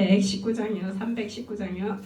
319장이요. 319장이요.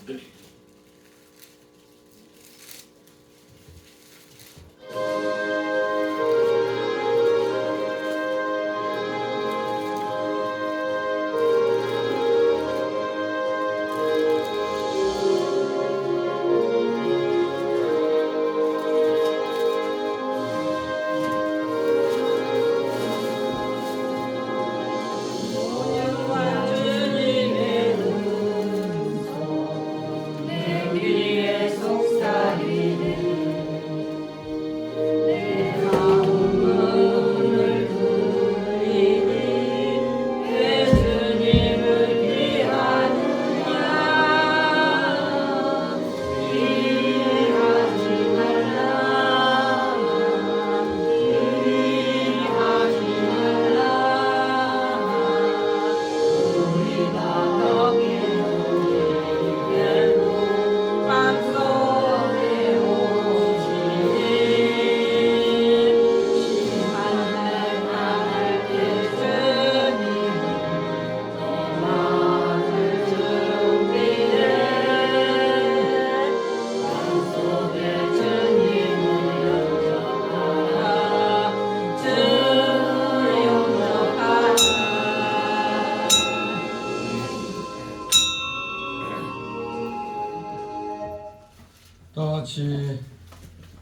다같이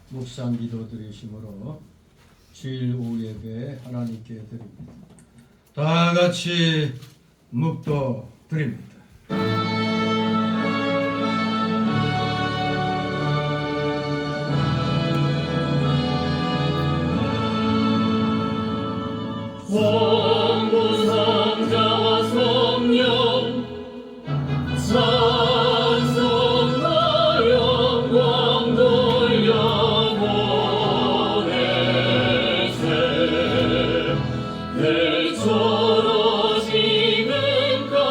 묵상 기도 드리심으로 주일 오후 예배 하나님께 드립니다. 다같이 묵도 드립니다. 성부 성자와 성령 찬송하여 영광 돌려보내세 내처로 지금까지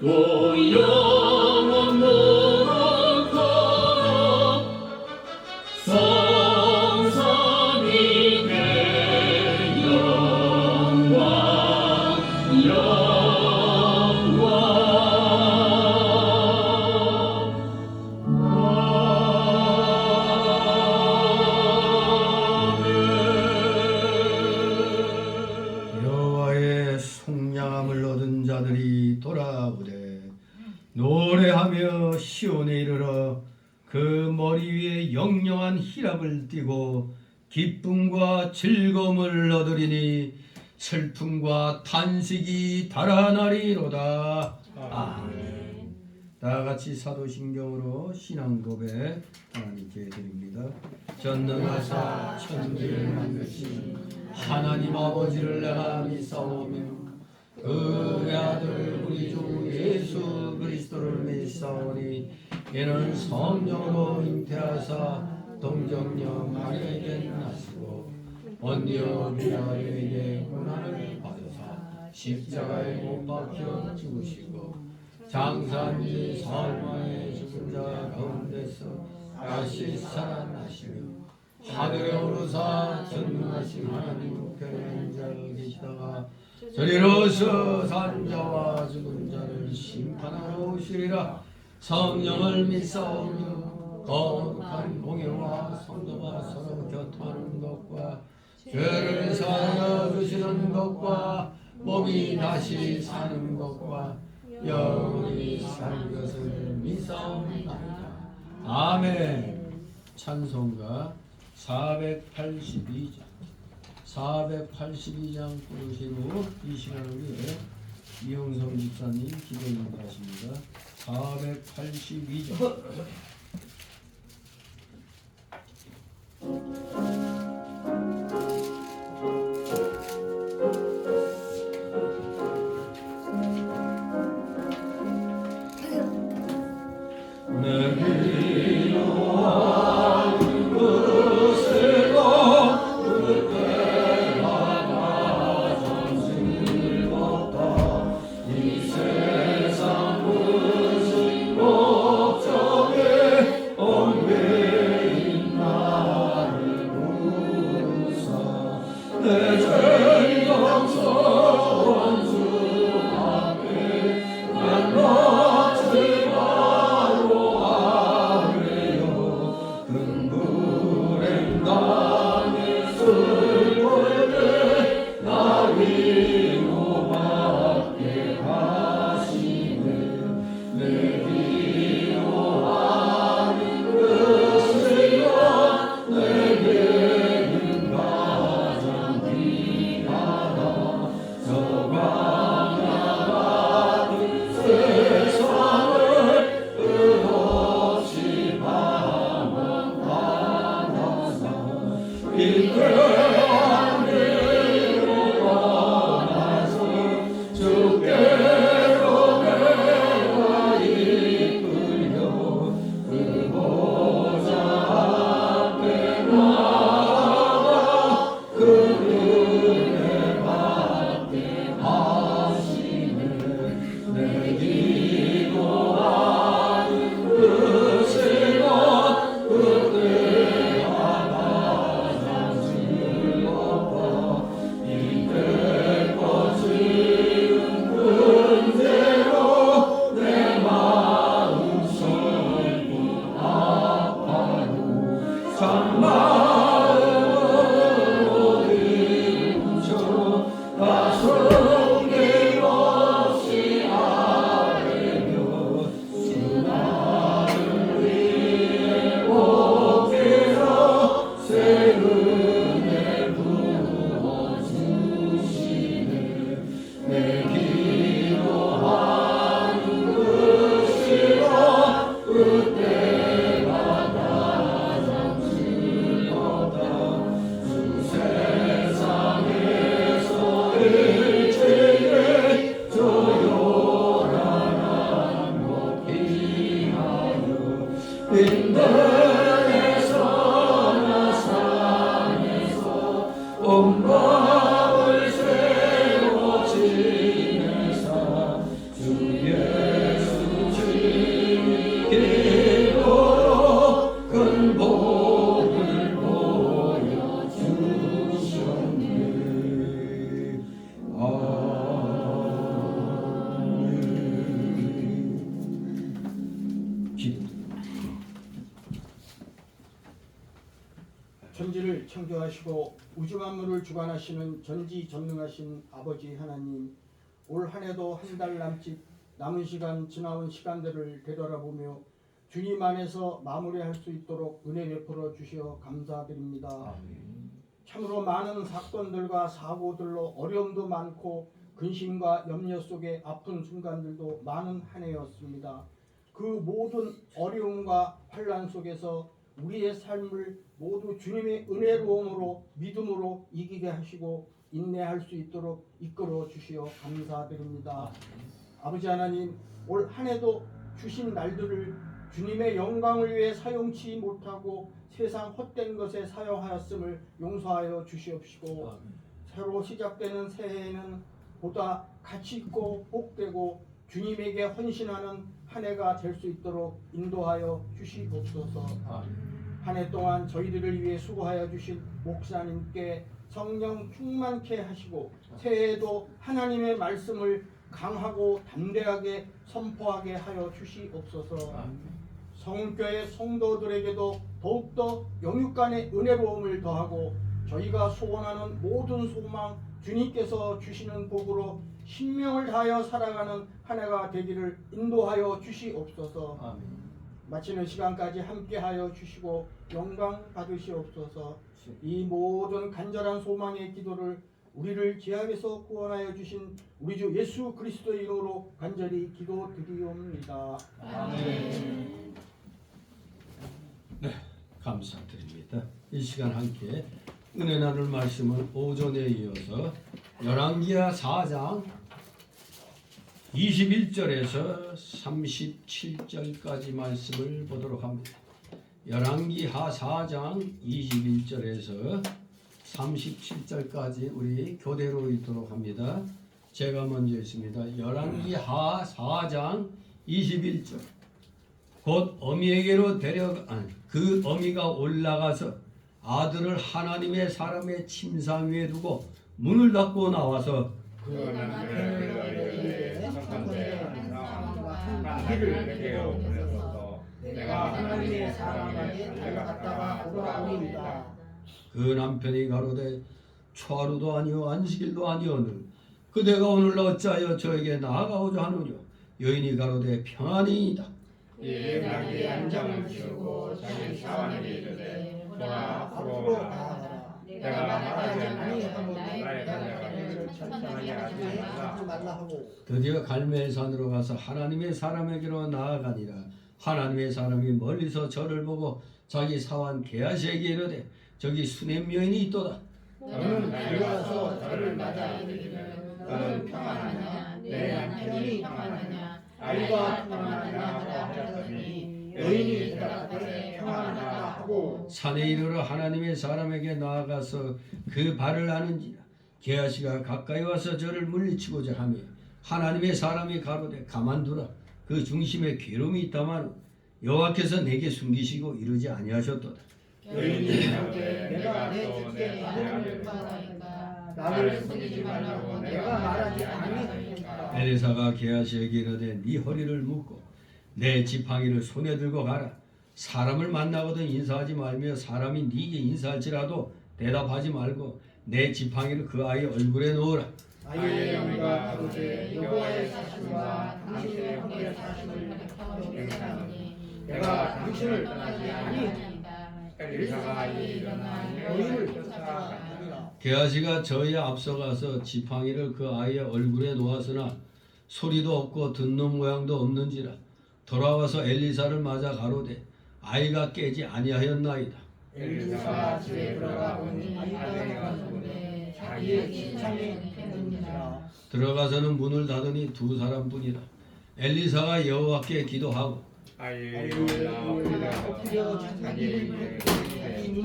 또 영원토록 성삼위의 영광 여호와의 속량함을 얻은 자들이 돌아오되 노래하며 시온에 이르러 그 머리 위에 영영한 희락을 띠고 기쁨과 즐거움을 얻으리니 슬픔과 탄식이 달아나리로다. 아멘. 다같이 사도신경으로 신앙 고백 하나님께 드립니다. 전능하사 천지를 만드신 하나님 아버지를 내가 믿사오며 그의 아들 우리 주 예수 그리스도를 믿사오니 이는 성령으로 잉태하사 동정녀 마리아에게 나시고 언니어 빌라에게 고난을 받으사 십자가에 못 박혀 죽으시고 장사한지 사흘 만에 죽은 자 가운데서 다시 살아나시며 하늘에 오르사 전능하신 하나님 우편에 앉아 계시다가 저리로서 산 자와 죽은 자를 심판하러 오시리라. 성령을 믿사오며 거룩한 공예와 성도가 서로 교통하는 것과 죄를 사하여 주시는 것과 몸이 다시 사는 것과 영원히 사는 것을 믿사옵나이다. 아멘. 찬송가 482장 482장 부르신 후 이 시간을 위해 이용성 집사님 기도 인도하십니다. 482장 천지를 창조하시고 우주 만물을 주관하시는 전지전능하신 아버지 하나님, 올 한 해도 한 달 남짓 남은 시간 지나온 시간들을 되돌아보며 주님 안에서 마무리할 수 있도록 은혜 베풀어 주시어 감사드립니다. 참으로 많은 사건들과 사고들로 어려움도 많고 근심과 염려 속에 아픈 순간들도 많은 한 해였습니다. 그 모든 어려움과 환난 속에서 우리의 삶을 모두 주님의 은혜로움으로 믿음으로 이기게 하시고 인내할 수 있도록 이끌어 주시어 감사드립니다. 아버지 하나님, 올 한 해도 주신 날들을 주님의 영광을 위해 사용치 못하고 세상 헛된 것에 사용하였음을 용서하여 주시옵시고 새로 시작되는 새해에는 보다 가치 있고 복되고 주님에게 헌신하는 한 해가 될 수 있도록 인도하여 주시옵소서. 한 해 동안 저희들을 위해 수고하여 주신 목사님께 성령 충만케 하시고 새해에도 하나님의 말씀을 강하고 담대하게 선포하게 하여 주시옵소서. 성교회 성도들에게도 더욱더 영육간의 은혜로움을 더하고 저희가 소원하는 모든 소망 주님께서 주시는 복으로 신명을 다하여 살아가는 한 해가 되기를 인도하여 주시옵소서. 마치는 시간까지 함께하여 주시고 영광 받으시옵소서. 이 모든 간절한 소망의 기도를 우리를 죄악에서 구원하여 주신 우리 주 예수 그리스도의 이름으로 간절히 기도드리옵니다. 아멘. 네, 감사드립니다. 이 시간 함께 은혜 나눌 말씀은 오전에 이어서 열왕기하 4장 21절에서 37절까지 말씀을 보도록 합니다. 열왕기하 4장 21절에서 37절까지 우리 교대로 읽도록 합니다. 제가 먼저 읽습니다. 열왕기하 4장 21절. 곧 어미에게로 그 어미가 올라가서 아들을 하나님의 사람의 침상 위에 두고 문을 닫고 나와서 그 남편을 너희에게 선컨대 상황과 길을 내게 보내소서. 내가 하나님의 사람에게 달려갔다가 돌아오리이다. 그 남편이 가로되 초하루도 아니요 안식일도 아니오늘 그대가 오늘 어찌하여 저에게 나아가고자 하느냐. 여인이 가로되 평안이이다. 이에 자기 안장을 치우고 자기 사환에게 이르되 보라 앞으로 나아가라. 내가 말하지 아니하고 나의 자녀를 천천히 하지 말라 하고 드디어 갈멜산으로 가서 하나님의 사람에게로 나아가니라. 하나님의 사람이 멀리서 저를 보고 자기 사환 게하시에게 이르되 저기 수냄 여인이 있도다. 너는 달려가서 저를 맞아 이르기를 너는 평안하냐 내 남편이 평안하냐 아이가 평안하냐 하라 하였더니 여인이 대답하되 평안하다 하고 산에 이르러 하나님의 사람에게 나아가서 그 발을 아는지라. 게하시가 가까이 와서 저를 물리치고자 하며 하나님의 사람이 가로되 가만두라. 그 중심에 괴로움이 있다만 여호와께서 내게 숨기시고 이르지 아니하셨도다. 여인이 이르되 내가 내 주께 아들을 받아니까 나를 속이지 말라고 내가 말하지 아니하였다. 엘리사가 게하시에게 이르되 네 허리를 묶고 내 지팡이를 손에 들고 가라. 사람을 만나거든 인사하지 말며 사람이 네게 인사할지라도 대답하지 말고 내 지팡이를 그 아이의 얼굴에 놓으라. 아이의 어미가 가로되 여호와의 사심과 당신의 허리의 사심을 가리켜 맹세하노니 내가 당신을 떠나지 아니하리이다. 엘리사가 이에 일어나 여인을 쫓아가니라. 게하시가 저희에 앞서가서 지팡이를 그 아이의 얼굴에 놓았으나 소리도 없고 듣는 모양도 없는지라. 돌아와서 엘리사를 맞아 가로되 아이가 깨지 아니하였나이다. 엘리사가 집에 들어가 보니 아내가 죽은데 자기의 지창에 눕는지라. 들어가서는 문을 닫으니 두 사람뿐이라. 엘리사가 여호와께 기도하고 아이의 올라 엎드려 자기 눈을 끊으니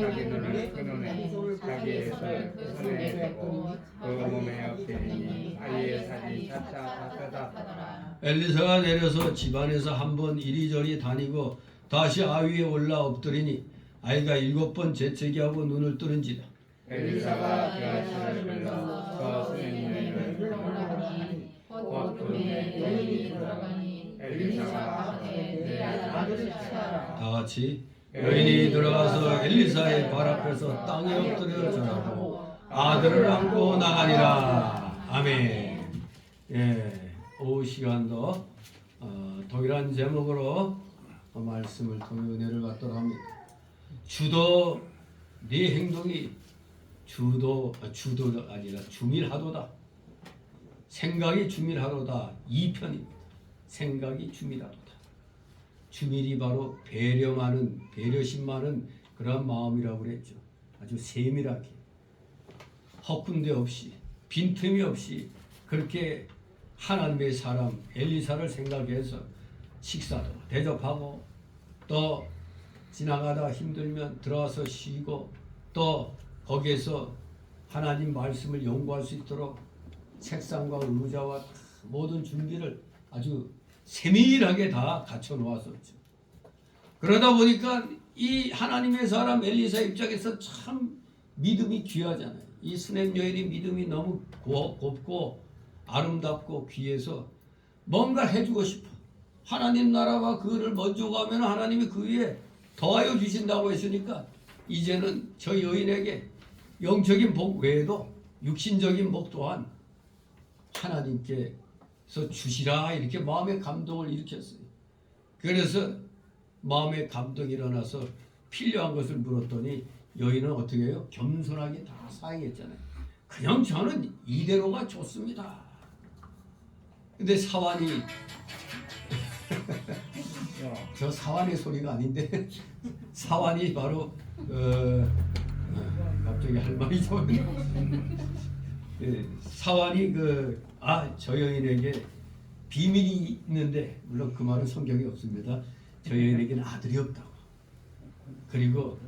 자기의 손을 그 손에 대고 그 몸에 엎드리니 아이의 살이 차차 따뜻하더라. 엘리사가 내려서 집안에서 한 번 이리저리 다니고 다시 아위에 올라 엎드리니 아이가 7번 재채기하고 눈을 뜨는지라. 엘리사가 게하시를 불러서 저 수행인을 불러오라니 곧 그의 여인이 들어가니 엘리사가 내 아들을 찾아라. 다 같이 여인이 들어가서 엘리사의 발 앞에서 땅에 엎드려 절하고 아들을 안고 나가니라. 아멘. 예, 오후 시간도 동일한 제목으로 말씀을 통해 은혜를 받도록 합니다. 주도 네 행동이 주도가 아니라 주밀하도다. 생각이 주밀하도다. 2편입니다. 생각이 주밀하도다. 주밀이 바로 배려심 많은 그런 마음이라고 그랬죠. 아주 세밀하게 허군대 없이 빈틈이 없이 그렇게 하나님의 사람 엘리사를 생각해서 식사도 대접하고 또 지나가다 힘들면 들어와서 쉬고 또 거기에서 하나님 말씀을 연구할 수 있도록 책상과 의자와 모든 준비를 아주 세밀하게 다 갖춰 놓았었죠. 그러다 보니까 이 하나님의 사람 엘리사 입장에서 참 믿음이 귀하잖아요. 이 수냄 여인의 믿음이 너무 곱고 아름답고 귀해서 뭔가 해주고 싶어. 하나님 나라와 그를 먼저 가면 하나님이 그 위에 더하여 주신다고 했으니까 이제는 저 여인에게 영적인 복 외에도 육신적인 복 또한 하나님께서 주시라 이렇게 마음의 감동을 일으켰어요. 그래서 마음의 감동이 일어나서 필요한 것을 물었더니 여인은 어떻게 해요? 겸손하게 다 사양했잖아요. 그냥 저는 이대로가 좋습니다. 근데 사환이 저 사환의 소리가 아닌데 사환이 바로 갑자기 할 말이 좀 사환이 저 여인에게 비밀이 있는데 물론 그 말은 성경에 없습니다. 저 여인에게는 아들이 없다고. 그리고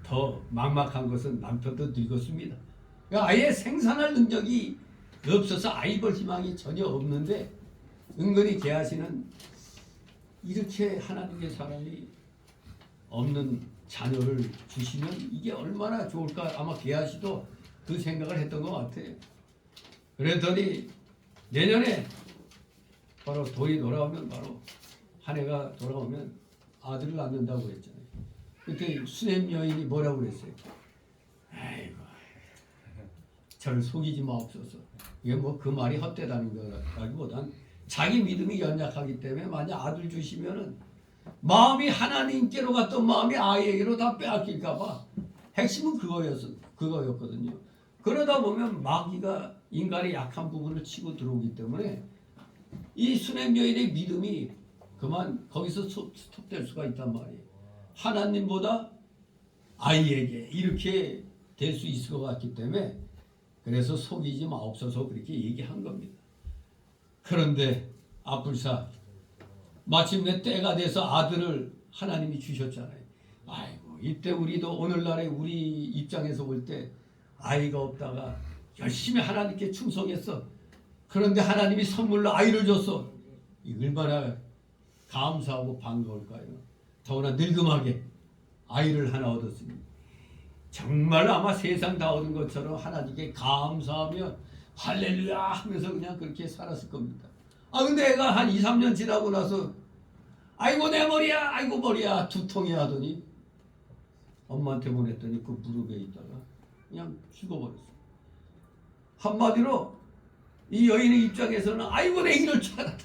더 막막한 것은 남편도 늙었습니다. 그러니까 아예 생산할 능력이 없어서 아이 볼 희망이 전혀 없는데 은근히 게하시는 이렇게 하나님의 사람이 없는 자녀를 주시면 이게 얼마나 좋을까. 아마 게하시도 그 생각을 했던 것 같아요. 그랬더니 내년에 바로 돌이 돌아오면 바로 한 해가 돌아오면 아들을 낳는다고 그랬잖아요. 그때 수냄 여인이 뭐라고 그랬어요? 아이고 저를 속이지 마옵소서. 이게 뭐 그 말이 헛되다는 거라기보단 자기 믿음이 연약하기 때문에 만약 아들 주시면은 마음이 하나님께로 갔던 마음이 아이에게로 다 빼앗길까봐 핵심은 그거였거든요. 그러다 보면 마귀가 인간의 약한 부분을 치고 들어오기 때문에 이 수냄 여인의 믿음이 그만 거기서 스톱될 수가 있단 말이에요. 하나님보다 아이에게 이렇게 될 수 있을 것 같기 때문에 그래서 속이지 마옵소서 그렇게 얘기한 겁니다. 그런데 아뿔사 마침내 때가 돼서 아들을 하나님이 주셨잖아요. 아이고 이때 우리도 오늘날에 우리 입장에서 볼 때 아이가 없다가 열심히 하나님께 충성했어. 그런데 하나님이 선물로 아이를 줬어. 얼마나 감사하고 반가울까요. 더구나 늙음하게 아이를 하나 얻었으니 정말 아마 세상 다 얻은 것처럼 하나님께 감사하며 할렐루야 하면서 그냥 그렇게 살았을 겁니다. 근데 애가 한 2, 3년 지나고 나서 아이고 내 머리야 아이고 머리야 두통이 하더니 엄마한테 보냈더니 그 무릎에 있다가 그냥 죽어버렸어. 한마디로 이 여인의 입장에서는 아이고 내 이럴 줄 알았다.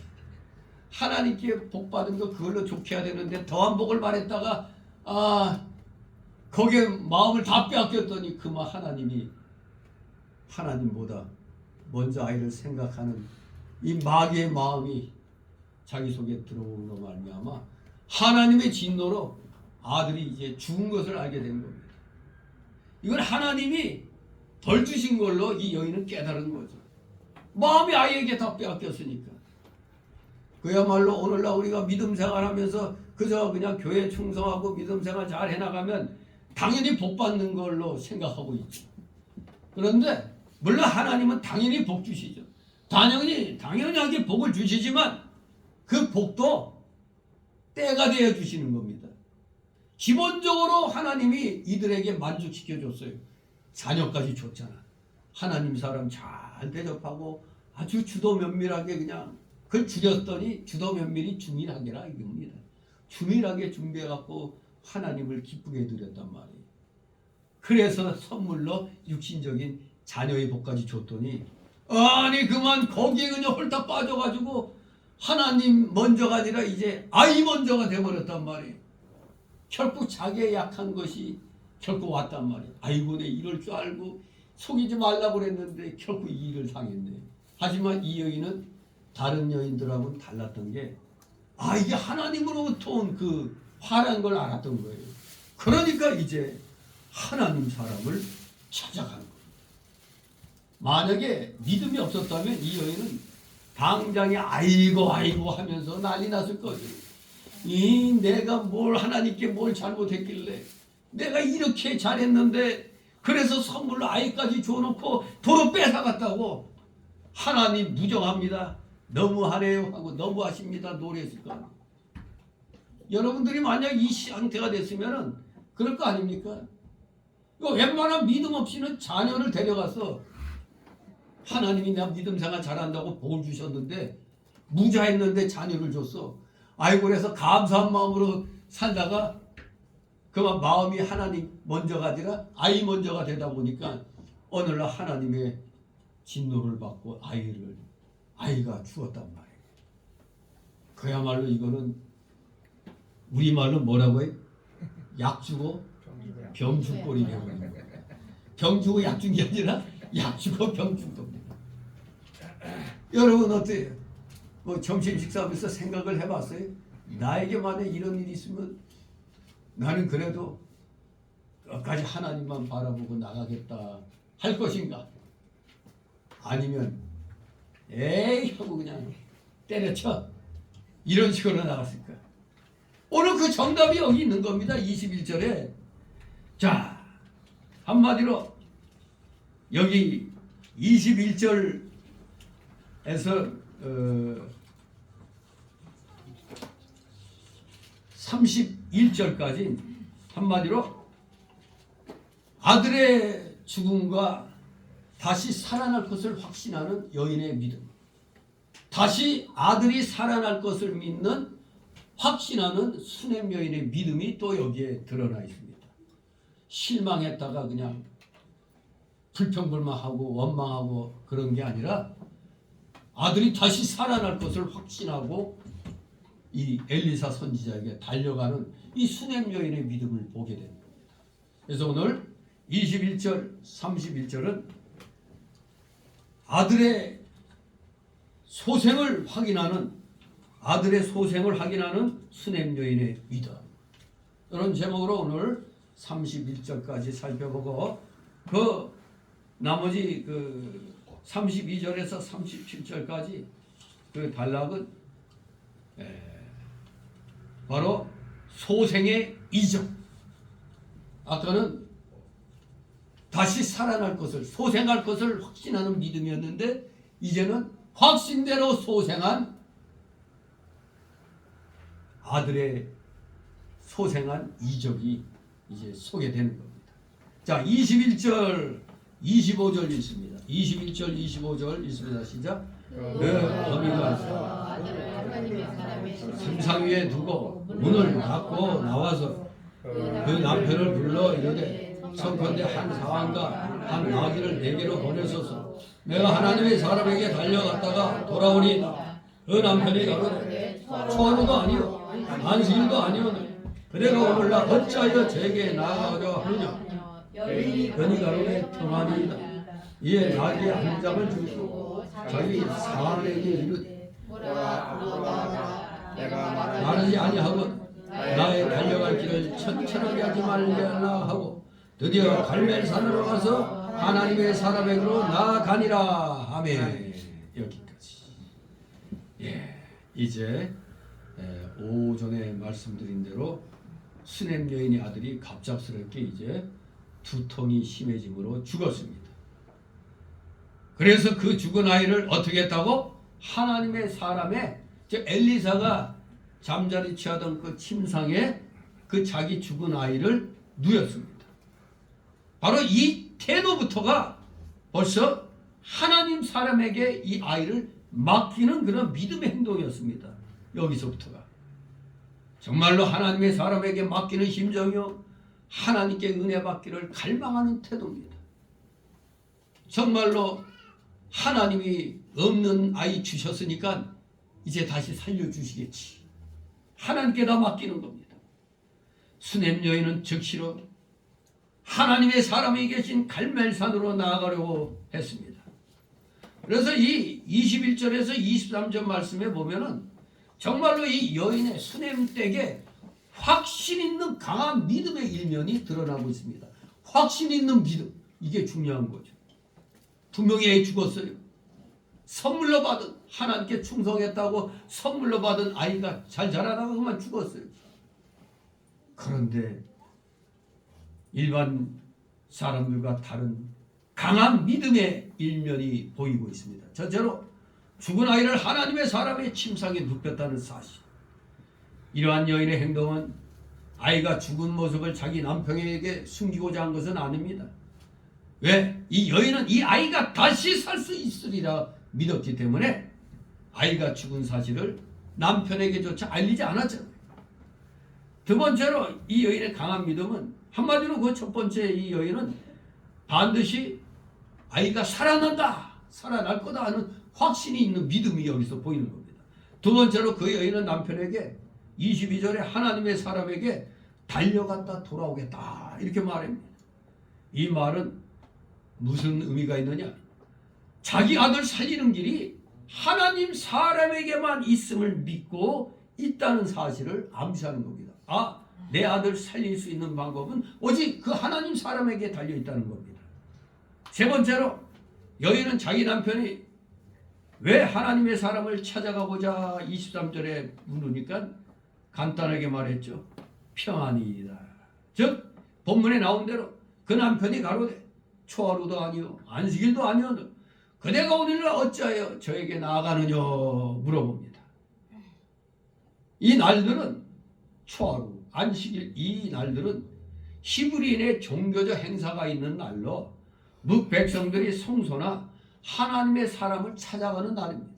하나님께 복 받은 거 그걸로 좋게 해야 되는데 더한 복을 바랬다가 거기에 마음을 다 빼앗겼더니 그만 하나님이 하나님보다 먼저 아이를 생각하는 이 마귀의 마음이 자기 속에 들어오는 거 말미암아 하나님의 진노로 아들이 이제 죽은 것을 알게 된 겁니다. 이건 하나님이 덜 주신 걸로 이 여인은 깨달은 거죠. 마음이 아이에게 다 빼앗겼으니까. 그야말로 오늘날 우리가 믿음 생활하면서 그저 그냥 교회 충성하고 믿음 생활 잘 해나가면 당연히 복 받는 걸로 생각하고 있죠. 그런데 물론 하나님은 당연히 복 주시죠. 당연하게 복을 주시지만 그 복도 때가 되어 주시는 겁니다. 기본적으로 하나님이 이들에게 만족시켜 줬어요. 자녀까지 줬잖아. 하나님 사람 잘 대접하고 아주 주도 면밀하게 그냥 그걸 줄였더니 주도 면밀히 주밀하게라 이겁니다. 주밀하게 준비해갖고 하나님을 기쁘게 드렸단 말이에요. 그래서 선물로 육신적인 자녀의 복까지 줬더니 아니 그만 거기에 그냥 홀딱 빠져가지고 하나님 먼저가 아니라 이제 아이 먼저가 돼버렸단 말이에요. 결국 자기의 약한 것이 결국 왔단 말이에요. 아이고 내 이럴 줄 알고 속이지 말라고 그랬는데 결국 이 일을 당했네. 하지만 이 여인은 다른 여인들하고는 달랐던 게 이게 하나님으로부터 온 그 화란 걸 알았던 거예요. 그러니까 이제 하나님 사람을 찾아가는 거예요. 만약에 믿음이 없었다면 이 여인은 당장에 아이고 하면서 난리 났을 거죠. 내가 뭘 하나님께 뭘 잘못했길래 내가 이렇게 잘했는데 그래서 선물로 아이까지 줘놓고 도로 뺏어갔다고 하나님 무정합니다. 너무하네요 하고 너무하십니다 노래했을 거 아니에요. 여러분들이 만약 이 상태가 됐으면 그럴 거 아닙니까? 이거 웬만한 믿음 없이는 자녀를 데려가서 하나님이 나 믿음 생활 잘한다고 복을 주셨는데 무자했는데 자녀를 줬어. 아이고 그래서 감사한 마음으로 살다가 그만 마음이 하나님 먼저가 아니라 아이 먼저가 되다 보니까 어느 날 하나님의 진노를 받고 아이가 죽었단 말이에요. 그야말로 이거는 우리말로 뭐라고 해요? 약 주고 병 죽골이 되어버린 거예요. 병 주고 약 준 게 아니라 약 주고 병 준 겁니다. 여러분 어때요? 뭐 점심 식사하면서 생각을 해봤어요? 나에게 만약 이런 일이 있으면 나는 그래도 끝까지 하나님만 바라보고 나가겠다 할 것인가? 아니면 에이 하고 그냥 때려쳐 이런 식으로 나갔을까? 오늘 그 정답이 여기 있는 겁니다. 21절에 자 한마디로 여기 21절에서 31절까지 한마디로 아들의 죽음과 다시 살아날 것을 확신하는 여인의 믿음, 다시 아들이 살아날 것을 믿는 확신하는 수냄 여인의 믿음이 또 여기에 드러나 있습니다. 실망했다가 그냥 불평불만하고 원망하고 그런 게 아니라 아들이 다시 살아날 것을 확신하고 이 엘리사 선지자에게 달려가는 이 수냄 여인의 믿음을 보게 됩니다. 그래서 오늘 21절, 31절은 아들의 소생을 확인하는 수냄 여인의 믿음, 이런 제목으로 오늘 31절까지 살펴보고 그 나머지 그 32절에서 37절까지 그 단락은 바로 소생의 이적. 아까는 다시 살아날 것을, 소생할 것을 확신하는 믿음이었는데 이제는 확신대로 소생한 아들의 소생한 이적이 이제 소개되는 겁니다. 자, 21절, 25절 있습니다. 21절, 25절 있습니다. 시작. 어미가 상상 위에 두고 문을 닫고 나와서 그 남편을 불러 이르되 청컨대 한 사람과 한 나귀를 내게로 보내소서. 내가 하나님의 사람에게 달려갔다가 돌아오니 그 남편이 가로되 초하루도 아니요 안식일도 아니오니 그대가 오늘날 어찌하여 제게 나아가려 하느냐. 그니 가로되 평안이이다. 이에 나귀의 한 장을 주시고 자기 사환에게 이르되 말하지 아니하고 나의 달려갈 길을 천천하게 하지 말려나 하고 드디어 갈멜산으로 가서 하나님의 사람에게로 나아가니라. 아멘. 여기까지. 이제 오전에 말씀드린 대로 수냄 여인의 아들이 갑작스럽게 이제 두통이 심해짐으로 죽었습니다. 그래서 그 죽은 아이를 어떻게 했다고? 하나님의 사람의 즉 엘리사가 잠자리 취하던 그 침상에 그 자기 죽은 아이를 누였습니다. 바로 이 태도부터가 벌써 하나님 사람에게 이 아이를 맡기는 그런 믿음의 행동이었습니다. 여기서부터가. 정말로 하나님의 사람에게 맡기는 심정이요 하나님께 은혜 받기를 갈망하는 태도입니다. 정말로 하나님이 없는 아이 주셨으니까 이제 다시 살려주시겠지. 하나님께 다 맡기는 겁니다. 수넴 여인은 즉시로 하나님의 사람이 계신 갈멜산으로 나아가려고 했습니다. 그래서 이 21절에서 23절 말씀에 보면은 정말로 이 여인의 수넴 댁에 확신 있는 강한 믿음의 일면이 드러나고 있습니다. 확신 있는 믿음, 이게 중요한 거죠. 분명히 애 죽었어요. 선물로 받은, 하나님께 충성했다고 선물로 받은 아이가 잘 자라다가 그만 죽었어요. 그런데 일반 사람들과 다른 강한 믿음의 일면이 보이고 있습니다. 첫째로 죽은 아이를 하나님의 사람의 침상에 눕혔다는 사실. 이러한 여인의 행동은 아이가 죽은 모습을 자기 남편에게 숨기고자 한 것은 아닙니다. 왜? 이 여인은 이 아이가 다시 살 수 있으리라 믿었기 때문에 아이가 죽은 사실을 남편에게조차 알리지 않았잖아요. 두 번째로 이 여인의 강한 믿음은 한마디로 그 첫 번째 이 여인은 반드시 아이가 살아난다, 살아날 거다 하는 확신이 있는 믿음이 여기서 보이는 겁니다. 두 번째로 그 여인은 남편에게 22절에 하나님의 사람에게 달려갔다 돌아오겠다 이렇게 말합니다. 이 말은 무슨 의미가 있느냐? 자기 아들 살리는 길이 하나님 사람에게만 있음을 믿고 있다는 사실을 암시하는 겁니다. 아, 내 아들 살릴 수 있는 방법은 오직 그 하나님 사람에게 달려있다는 겁니다. 세 번째로 여인은 자기 남편이 왜 하나님의 사람을 찾아가고자 23절에 물으니까 간단하게 말했죠. 평안이다. 즉 본문에 나온 대로 그 남편이 가로되 초하루도 아니요 안식일도 아니오늘 그대가 오늘날 어찌하여 저에게 나아가느냐 물어봅니다. 이 날들은 초하루, 안식일 이 날들은 히브리인의 종교적 행사가 있는 날로 뭇 백성들이 성소나 하나님의 사람을 찾아가는 날입니다.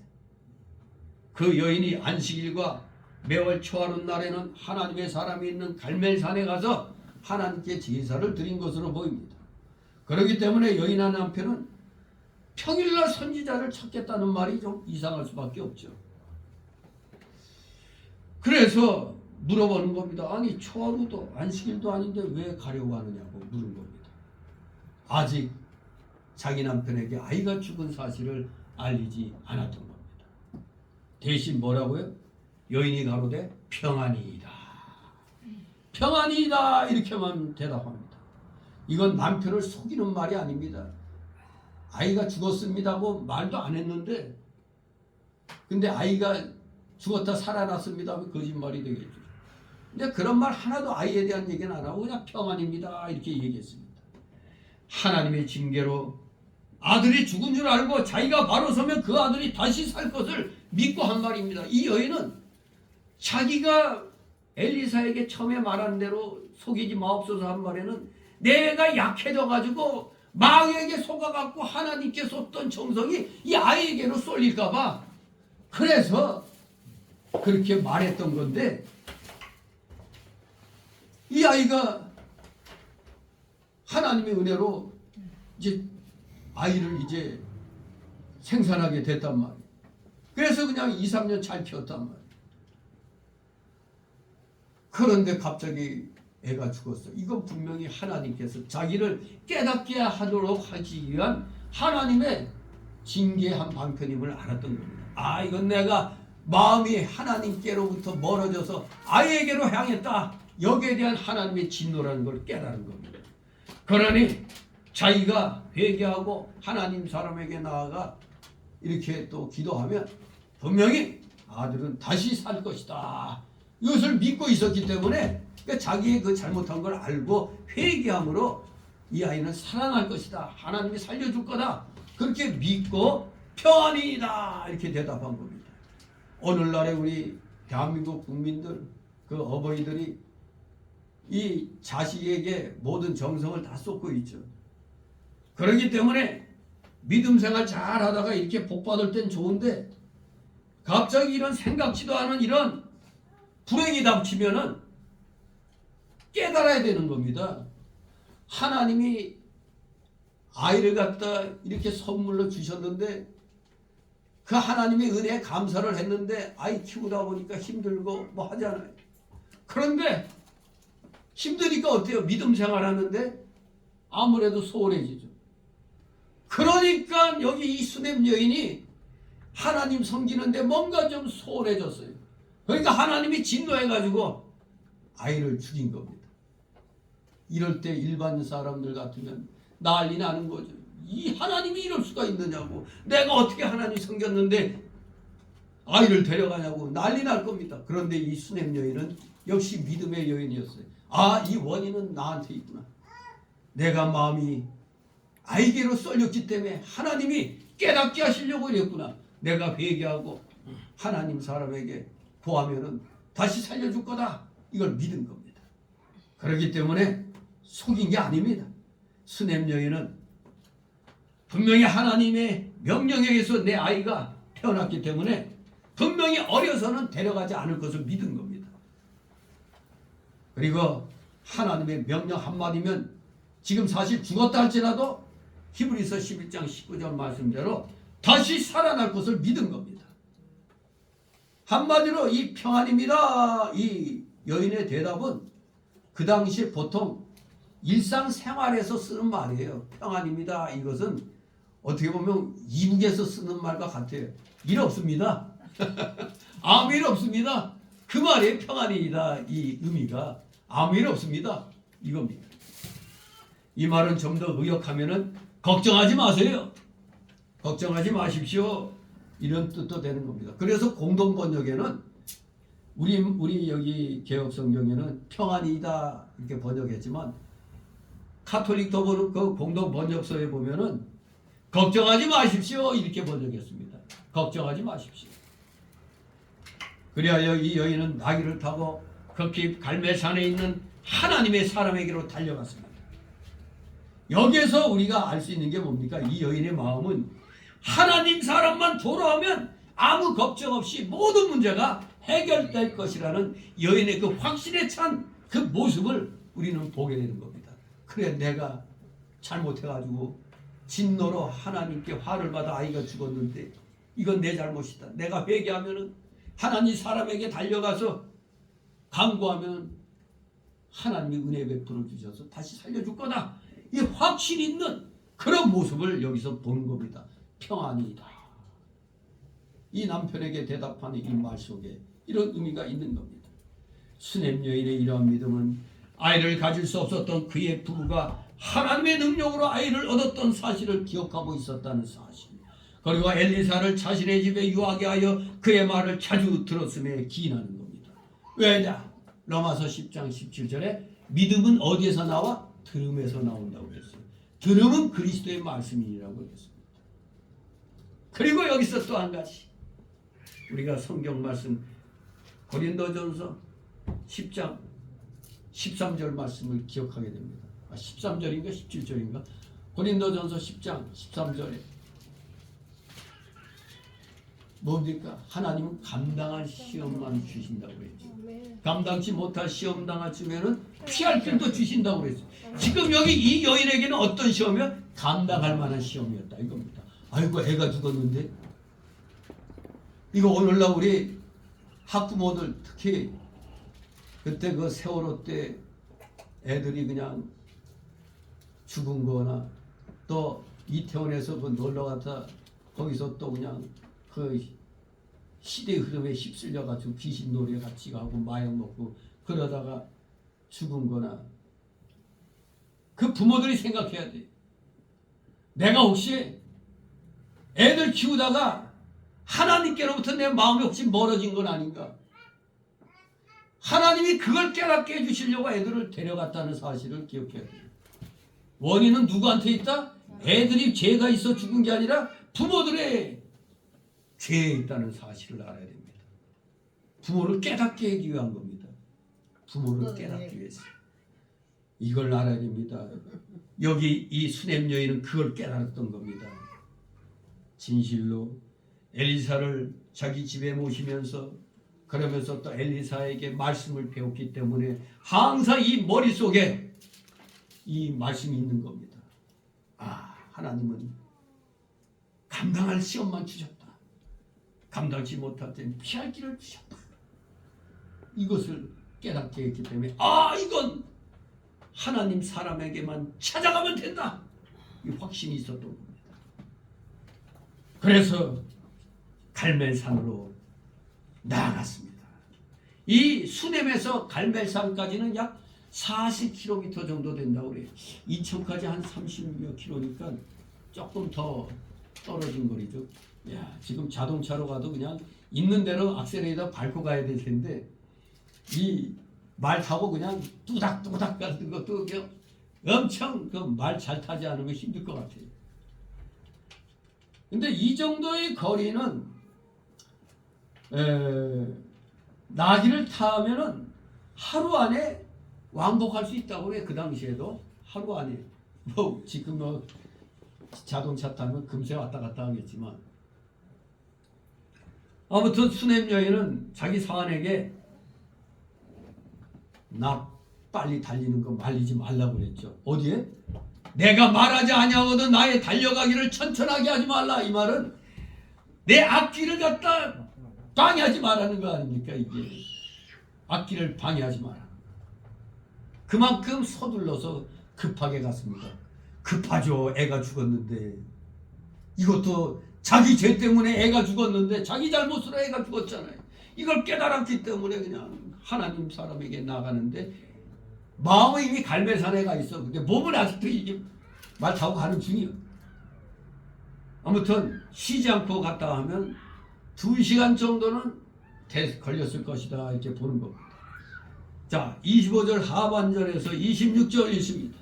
그 여인이 안식일과 매월 초하루 날에는 하나님의 사람이 있는 갈멜산에 가서 하나님께 제사를 드린 것으로 보입니다. 그렇기 때문에 여인의 남편은 평일날 선지자를 찾겠다는 말이 좀 이상할 수밖에 없죠. 그래서 물어보는 겁니다. 아니 초하루도 안식일도 아닌데 왜 가려고 하느냐고 물은 겁니다. 아직 자기 남편에게 아이가 죽은 사실을 알리지 않았던 겁니다. 대신 뭐라고요? 여인이 가로되 평안이다. 평안이다 이렇게만 대답합니다. 이건 남편을 속이는 말이 아닙니다. 아이가 죽었습니다고 말도 안 했는데 근데 아이가 죽었다 살아났습니다 하면 거짓말이 되겠죠. 근데 그런 말 하나도 아이에 대한 얘기는 안 하고 그냥 평안입니다 이렇게 얘기했습니다. 하나님의 징계로 아들이 죽은 줄 알고 자기가 바로 서면 그 아들이 다시 살 것을 믿고 한 말입니다. 이 여인은 자기가 엘리사에게 처음에 말한 대로 속이지 마옵소서 한 말에는 내가 약해져가지고 마귀에게 속아갖고 하나님께 쏟던 정성이 이 아이에게로 쏠릴까봐 그래서 그렇게 말했던 건데 이 아이가 하나님의 은혜로 이제 아이를 이제 생산하게 됐단 말이에요. 그래서 그냥 2, 3년 잘 키웠단 말이에요. 그런데 갑자기 애가 죽었어. 이건 분명히 하나님께서 자기를 깨닫게 하도록 하기 위한 하나님의 징계한 방편임을 알았던 겁니다. 아, 이건 내가 마음이 하나님께로부터 멀어져서 아이에게로 향했다. 여기에 대한 하나님의 진노라는 걸 깨달은 겁니다. 그러니 자기가 회개하고 하나님 사람에게 나아가 이렇게 또 기도하면 분명히 아들은 다시 살 것이다. 이것을 믿고 있었기 때문에 자기의 그 잘못한 걸 알고 회개함으로 이 아이는 살아날 것이다. 하나님이 살려줄 거다. 그렇게 믿고 평안이다. 이렇게 대답한 겁니다. 오늘날에 우리 대한민국 국민들, 그 어버이들이 이 자식에게 모든 정성을 다 쏟고 있죠. 그렇기 때문에 믿음 생활 잘 하다가 이렇게 복 받을 땐 좋은데 갑자기 이런 생각지도 않은 이런 불행이 닥치면은 깨달아야 되는 겁니다. 하나님이 아이를 갖다 이렇게 선물로 주셨는데 그 하나님의 은혜에 감사를 했는데 아이 키우다 보니까 힘들고 뭐 하잖아요. 그런데 힘드니까 어때요? 믿음 생활하는데 아무래도 소홀해지죠. 그러니까 여기 이 수냄 여인이 하나님 섬기는데 뭔가 좀 소홀해졌어요. 그러니까 하나님이 진노해가지고 아이를 죽인 겁니다. 이럴 때 일반 사람들 같으면 난리 나는 거죠. 이 하나님이 이럴 수가 있느냐고. 내가 어떻게 하나님 섬겼는데 아이를 데려가냐고 난리 날 겁니다. 그런데 이 수냄 여인은 역시 믿음의 여인이었어요. 아, 이 원인은 나한테 있구나. 내가 마음이 아이게로 쏠렸기 때문에 하나님이 깨닫게 하시려고 이랬구나. 내가 회개하고 하나님 사람에게 구하면은 다시 살려줄 거다. 이걸 믿은 겁니다. 그렇기 때문에 속인 게 아닙니다. 수냄 여인은 분명히 하나님의 명령에 의해서 내 아이가 태어났기 때문에 분명히 어려서는 데려가지 않을 것을 믿은 겁니다. 그리고 하나님의 명령 한마디면 지금 사실 죽었다 할지라도 히브리서 11장 19절 말씀대로 다시 살아날 것을 믿은 겁니다. 한마디로 이 평안입니다. 이 여인의 대답은 그 당시에 보통 일상생활에서 쓰는 말이에요. 평안입니다. 이것은 어떻게 보면 이북에서 쓰는 말과 같아요. 일 없습니다. 아무 일 없습니다. 그 말이 평안이다. 이 의미가 아무 일 없습니다. 이겁니다. 이 말은 좀 더 의역하면은 걱정하지 마세요. 걱정하지 마십시오. 이런 뜻도 되는 겁니다. 그래서 공동 번역에는 우리 여기 개혁 성경에는 평안이다 이렇게 번역했지만 카톨릭 도보는 그 공동 번역서에 보면은 걱정하지 마십시오 이렇게 번역했습니다. 걱정하지 마십시오. 그리하여 이 여인은 나귀를 타고 극히 갈멜산에 있는 하나님의 사람에게로 달려갔습니다. 여기에서 우리가 알 수 있는 게 뭡니까? 이 여인의 마음은 하나님 사람만 돌아오면 아무 걱정 없이 모든 문제가 해결될 것이라는 여인의 그 확신에 찬 그 모습을 우리는 보게 되는 겁니다. 그래, 내가 잘못해가지고 진노로 하나님께 화를 받아 아이가 죽었는데 이건 내 잘못이다. 내가 회개하면은 하나님 사람에게 달려가서 간구하면 하나님이 은혜 베풀어 주셔서 다시 살려줄 거다. 이 확신 있는 그런 모습을 여기서 보는 겁니다. 평안이다. 이 남편에게 대답하는 이 말 속에 이런 의미가 있는 겁니다. 수냄 여인의 이러한 믿음은 아이를 가질 수 없었던 그의 부부가 하나님의 능력으로 아이를 얻었던 사실을 기억하고 있었다는 사실, 그리고 엘리사를 자신의 집에 유하게 하여 그의 말을 자주 들었음에 기인하는 겁니다. 왜냐? 로마서 10장 17절에 믿음은 어디에서 나와? 들음에서 나온다고 했어요. 들음은 그리스도의 말씀이라고 했습니다. 그리고 여기서 또 한 가지 우리가 성경 말씀 고린도전서 10장 13절 말씀을 기억하게 됩니다. 13절인가 17절인가? 고린도전서 10장 13절에 뭡니까? 하나님은 감당할 시험만 주신다고 그랬죠. 감당치 못할 시험 당할 쯤에는 피할 길도 주신다고 그랬어요. 지금 여기 이 여인에게는 어떤 시험이야? 감당할 만한 시험이었다 이겁니다. 아이고, 애가 죽었는데 이거 오늘날 우리 학부모들 특히 그때 그 세월호 때 애들이 그냥 죽은 거나 또 이태원에서 그 놀러 갔다 거기서 또 그냥 그 시대의 흐름에 휩쓸려 가지고 귀신 놀이에 같이 가고 마약 먹고 그러다가 죽은 거나 그 부모들이 생각해야 돼. 내가 혹시 애들 키우다가 하나님께로부터 내 마음이 혹시 멀어진 건 아닌가? 하나님이 그걸 깨닫게 해주시려고 애들을 데려갔다는 사실을 기억해야 돼요. 원인은 누구한테 있다? 애들이 죄가 있어 죽은 게 아니라 부모들의 죄에 있다는 사실을 알아야 됩니다. 부모를 깨닫게 하기 위한 겁니다. 부모를 깨닫기 위해서. 이걸 알아야 됩니다. 여기 이 수냄 여인은 그걸 깨달았던 겁니다. 진실로 엘리사를 자기 집에 모시면서 그러면서 또 엘리사에게 말씀을 배웠기 때문에 항상 이 머릿속에 이 말씀이 있는 겁니다. 아, 하나님은 감당할 시험만 주셨다. 감당치 못할 때는 피할 길을 주셨다. 이것을 깨닫게 했기 때문에 아, 이건 하나님 사람에게만 찾아가면 된다. 이 확신이 있었던 겁니다. 그래서 갈멜산으로 나아갔습니다. 이 수넴에서 갈멜산까지는 약 40km 정도 된다고 그래요. 이천까지 한 30여 킬로니까 조금 더 떨어진 거리죠. 야, 지금 자동차로 가도 그냥 있는 대로 악셀레이터 밟고 가야 될 텐데 이 말 타고 그냥 뚜닥뚜닥 가는 것도 그냥 엄청 그 말 잘 타지 않으면 힘들 것 같아요. 근데 이 정도의 거리는 나귀를 타면은 하루 안에 왕복할 수 있다고 그래. 그 당시에도 하루 안에 뭐 지금 뭐 자동차 타면 금세 왔다 갔다 하겠지만 아무튼 수넴 여인은 자기 사환에게 나 빨리 달리는 거 말리지 말라고 그랬죠. 어디에? 내가 말하지 아니하거든 나의 달려가기를 천천하게 하지 말라. 이 말은 내 앞길을 갖다 방해하지 말라는 거 아닙니까? 이게 앞길을 방해하지 마라. 그만큼 서둘러서 급하게 갔습니다. 급하죠. 애가 죽었는데 이것도 자기 죄 때문에 애가 죽었는데 자기 잘못으로 애가 죽었잖아요. 이걸 깨달았기 때문에 그냥 하나님 사람에게 나가는데 마음은 이미 갈멜산에 가 있어. 근데 몸은 아직도 이게 말 타고 가는 중이요. 아무튼 쉬지 않고 갔다 하면 2시간 정도는 걸렸을 것이다 이렇게 보는 겁니다. 자, 25절 하반절에서 26절 있습니다.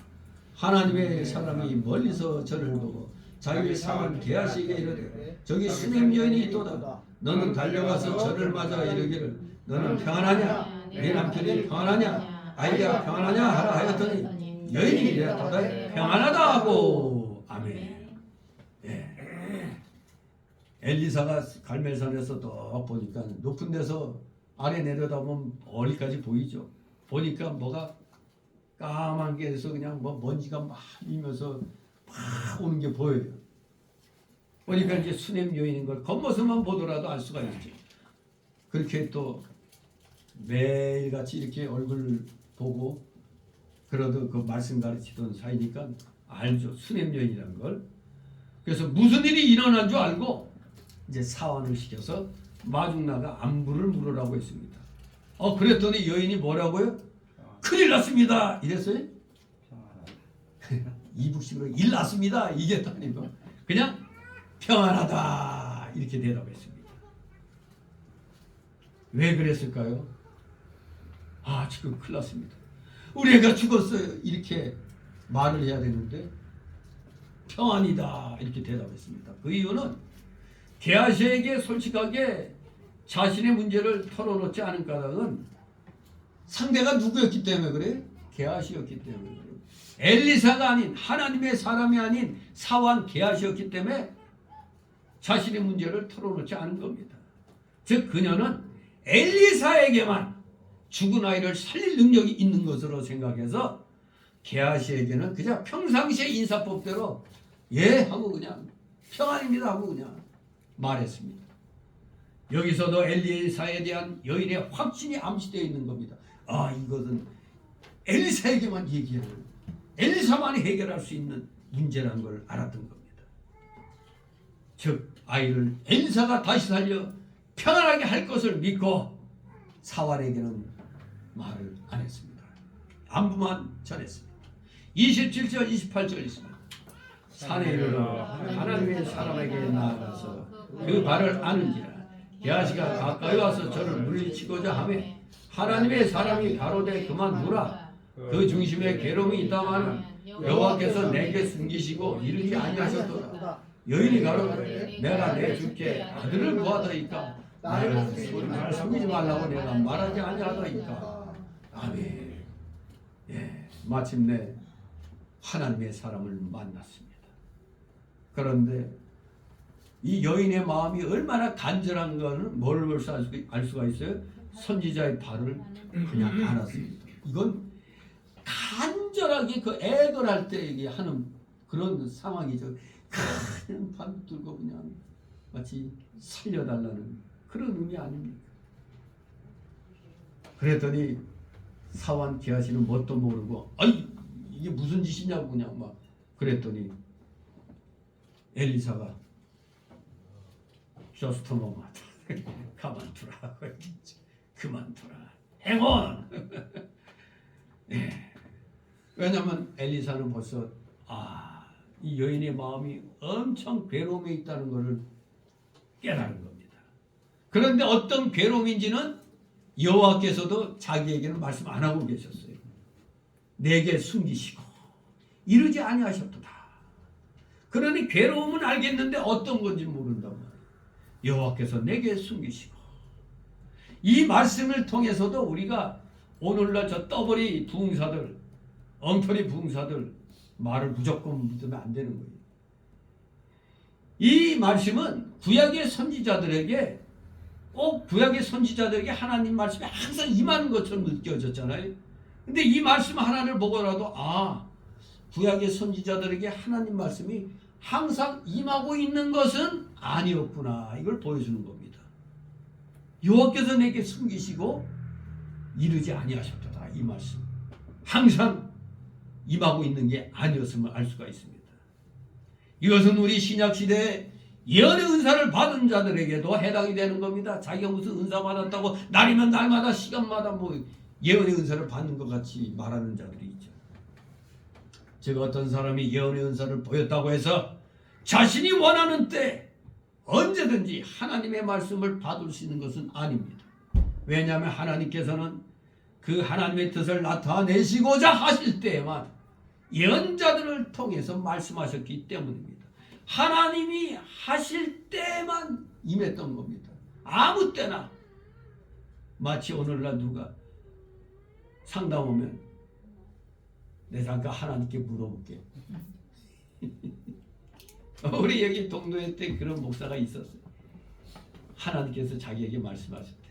하나님의 사람이 멀리서 저를 보고 자기 사람 게하시에게 이르되 저기 수넴 여인이 있도다. 너는 달려가서 저를 맞아 이르기를 너는 평안하냐? 네 남편이 평안하냐? 아이가 평안하냐? 하라 하였더니 여인이 이르되 평안하다 하고 아멘. 예. 엘리사가 갈멜산에서 또 보니까 높은 데서 아래 내려다보면 어디까지 보이죠. 보니까 뭐가 까만 게 해서 그냥 뭐 먼지가 막 밀면서 막 오는 게 보여요. 보니까 이제 수넴 여인인 걸 겉모습만 보더라도 알 수가 있죠. 그렇게 또 매일같이 이렇게 얼굴 보고 그러도 그 말씀 가르치던 사이니까 알죠. 수넴 여인이란 걸. 그래서 무슨 일이 일어난 줄 알고 이제 사환을 시켜서 마중나가 안부를 물으라고 했습니다. 그랬더니 여인이 뭐라고요? 큰일 났습니다. 이랬어요? 이북식으로 일 났습니다. 이게 또 아니고 그냥 평안하다 이렇게 대답했습니다. 왜 그랬을까요? 아, 지금 큰일 났습니다. 우리 애가 죽었어요. 이렇게 말을 해야 되는데 평안이다 이렇게 대답했습니다. 그 이유는 게하시에게 솔직하게 자신의 문제를 털어놓지 않은 까닭은 상대가 누구였기 때문에 그래요? 게하시였기 때문에 그래요. 엘리사가 아닌 하나님의 사람이 아닌 사환 게하시였기 때문에 자신의 문제를 털어놓지 않은 겁니다. 즉 그녀는 엘리사에게만 죽은 아이를 살릴 능력이 있는 것으로 생각해서 게하시에게는 그냥 평상시의 인사법대로 예 하고 그냥 평안입니다 하고 그냥 말했습니다. 여기서도 엘리사에 대한 여인의 확신이 암시되어 있는 겁니다. 아, 이것은 엘리사에게만 얘기하는 엘리사만이 해결할 수 있는 문제라는 걸 알았던 겁니다. 즉 아이를 엘리사가 다시 살려 평안하게 할 것을 믿고 사환에게는 말을 안 했습니다. 안부만 전했습니다. 27절 28절 있습니다. 산에 이르러 하나님의 사람에게 나아가서 그 발을 아는지라 게하시가 가까이 와서 저를 물리치고자 하며 하나님의 사람이 가로되 그만두라. 그 중심에 괴로움이 있다마는 여호와께서 내게 숨기시고 이르지 아니하셨도다. 여인이 가로되 내가 내 주께 아들을 구하더이까 나를 소리를 숨기지 말라고 내가 말하지 아니하더이까. 아멘. 예, 마침내 하나님의 사람을 만났습니다. 그런데 이 여인의 마음이 얼마나 간절한 거는 뭘 벌써 알 수가 있어요? 선지자의 발을 그냥 안았습니다. 이건 간절하게 그 애걸할 때 하는 그런 상황이죠. 그냥 발 들고 그냥 마치 살려달라는 그런 의미 아닙니까? 그랬더니 사환 게하시는 뭣도 모르고 아이 이게 무슨 짓이냐고 그냥 막 그랬더니 엘리사가 just a moment 가만두라 그만두라 행원. 예. 왜냐하면 엘리사는 벌써 이 여인의 마음이 엄청 괴로움에 있다는 것을 깨달은 겁니다. 그런데 어떤 괴로움인지는 여호와께서도 자기에게는 말씀 안 하고 계셨어요. 내게 숨기시고 이르지 아니하셨도다. 그러니 괴로움은 알겠는데 어떤 건지 모른단 말이에요. 여호와께서 내게 숨기시고 이 말씀을 통해서도 우리가 오늘날 저 떠버리 부흥사들 엉터리 부흥사들 말을 무조건 믿으면 안 되는 거예요. 이 말씀은 구약의 선지자들에게 꼭 구약의 선지자들에게 하나님 말씀이 항상 임하는 것처럼 느껴졌잖아요. 근데 이 말씀 하나를 보고라도 구약의 선지자들에게 하나님 말씀이 항상 임하고 있는 것은 아니었구나. 이걸 보여주는 겁니다. 여호와께서 내게 숨기시고 이르지 아니하셨도다. 이 말씀 항상 임하고 있는 게 아니었음을 알 수가 있습니다. 이것은 우리 신약시대에 예언의 은사를 받은 자들에게도 해당이 되는 겁니다. 자기가 무슨 은사 받았다고 날이면 날마다 시간마다 예언의 은사를 받는 것 같이 말하는 자들이 있죠. 제가 어떤 사람이 예언의 은사를 보였다고 해서 자신이 원하는 때 언제든지 하나님의 말씀을 받을 수 있는 것은 아닙니다. 왜냐하면 하나님께서는 그 하나님의 뜻을 나타내시고자 하실 때에만 예언자들을 통해서 말씀하셨기 때문입니다. 하나님이 하실 때만 임했던 겁니다. 아무 때나. 마치 오늘날 누가 상담 오면 내가 잠깐 하나님께 물어볼게. 우리 여기 동도회 때 그런 목사가 있었어요. 하나님께서 자기에게 말씀하셨대.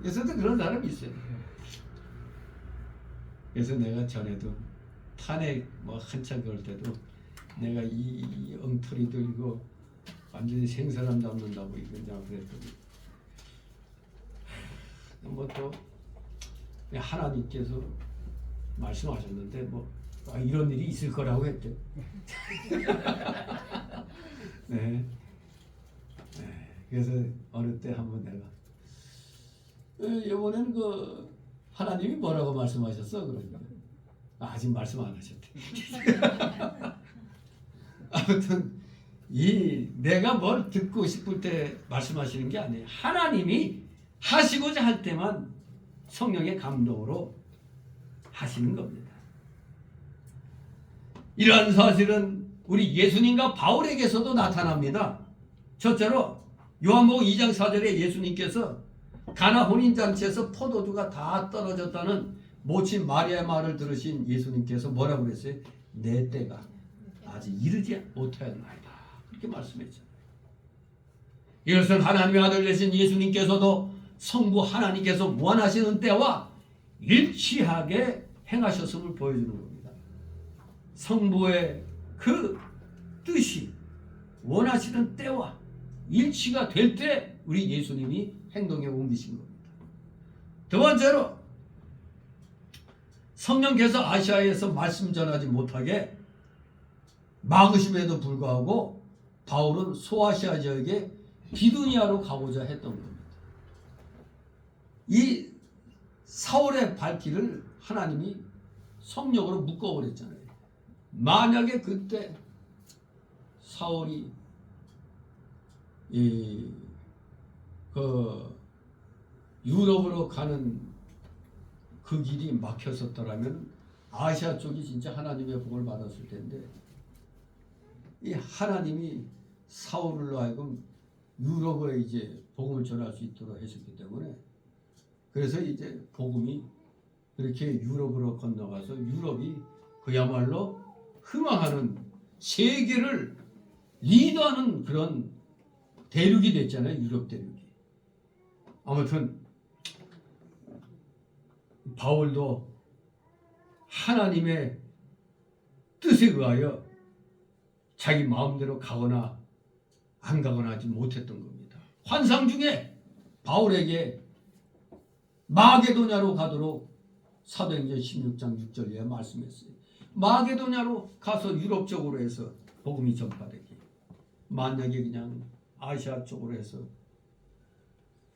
그래서도 그런 사람이 있어요. 그래서 내가 전에도 탄핵 한참 그럴 때도 내가 이 엉터리 들고 완전히 생사람 잡는다고 이거냐 그랬더니 또 하나님께서 말씀하셨는데 이런 일이 있을 거라고 했대. 네. 그래서 어느 때 한번 내가 이번에는 하나님이 뭐라고 말씀하셨어? 그러니까 아직 말씀 안 하셨대. 아무튼 내가 뭘 듣고 싶을 때 말씀하시는 게 아니에요. 하나님이 하시고자 할 때만 성령의 감동으로 하시는 겁니다. 이러한 사실은 우리 예수님과 바울에게서도 나타납니다. 첫째로 요한복음 2장 4절에 예수님께서 가나 혼인잔치에서 포도주가 다 떨어졌다는 모친 마리아의 말을 들으신 예수님께서 뭐라고 그랬어요? 내 때가 아직 이르지 못하였나이다. 그렇게 말씀했잖아요. 이것은 하나님의 아들 되신 예수님께서도 성부 하나님께서 원하시는 때와 일치하게 행하셨음을 보여주는 겁니다. 성부의 그 뜻이 원하시는 때와 일치가 될 때 우리 예수님이 행동에 옮기신 겁니다. 두 번째로 성령께서 아시아에서 말씀 전하지 못하게 막으심에도 불구하고 바울은 소아시아 지역에 비두니아로 가고자 했던 겁니다. 이 사울의 발길을 하나님이 성령으로 묶어버렸잖아요. 만약에 그때 사울이 유럽으로 가는 그 길이 막혔었더라면 아시아 쪽이 진짜 하나님의 복을 받았을 텐데 이 하나님이 사울로 하여금 유럽에 이제 복음을 전할 수 있도록 했었기 때문에 그래서 이제 복음이 그렇게 유럽으로 건너가서 유럽이 그야말로 흥황하는 세계를 리드하는 그런 대륙이 됐잖아요. 유럽 대륙이. 아무튼 바울도 하나님의 뜻에 의하여 자기 마음대로 가거나 안 가거나 하지 못했던 겁니다. 환상 중에 바울에게 마게도냐로 가도록 사도행전 16장 6절에 말씀했어요. 마게도냐로 가서 유럽 쪽으로 해서 복음이 전파되기. 만약에 그냥 아시아 쪽으로 해서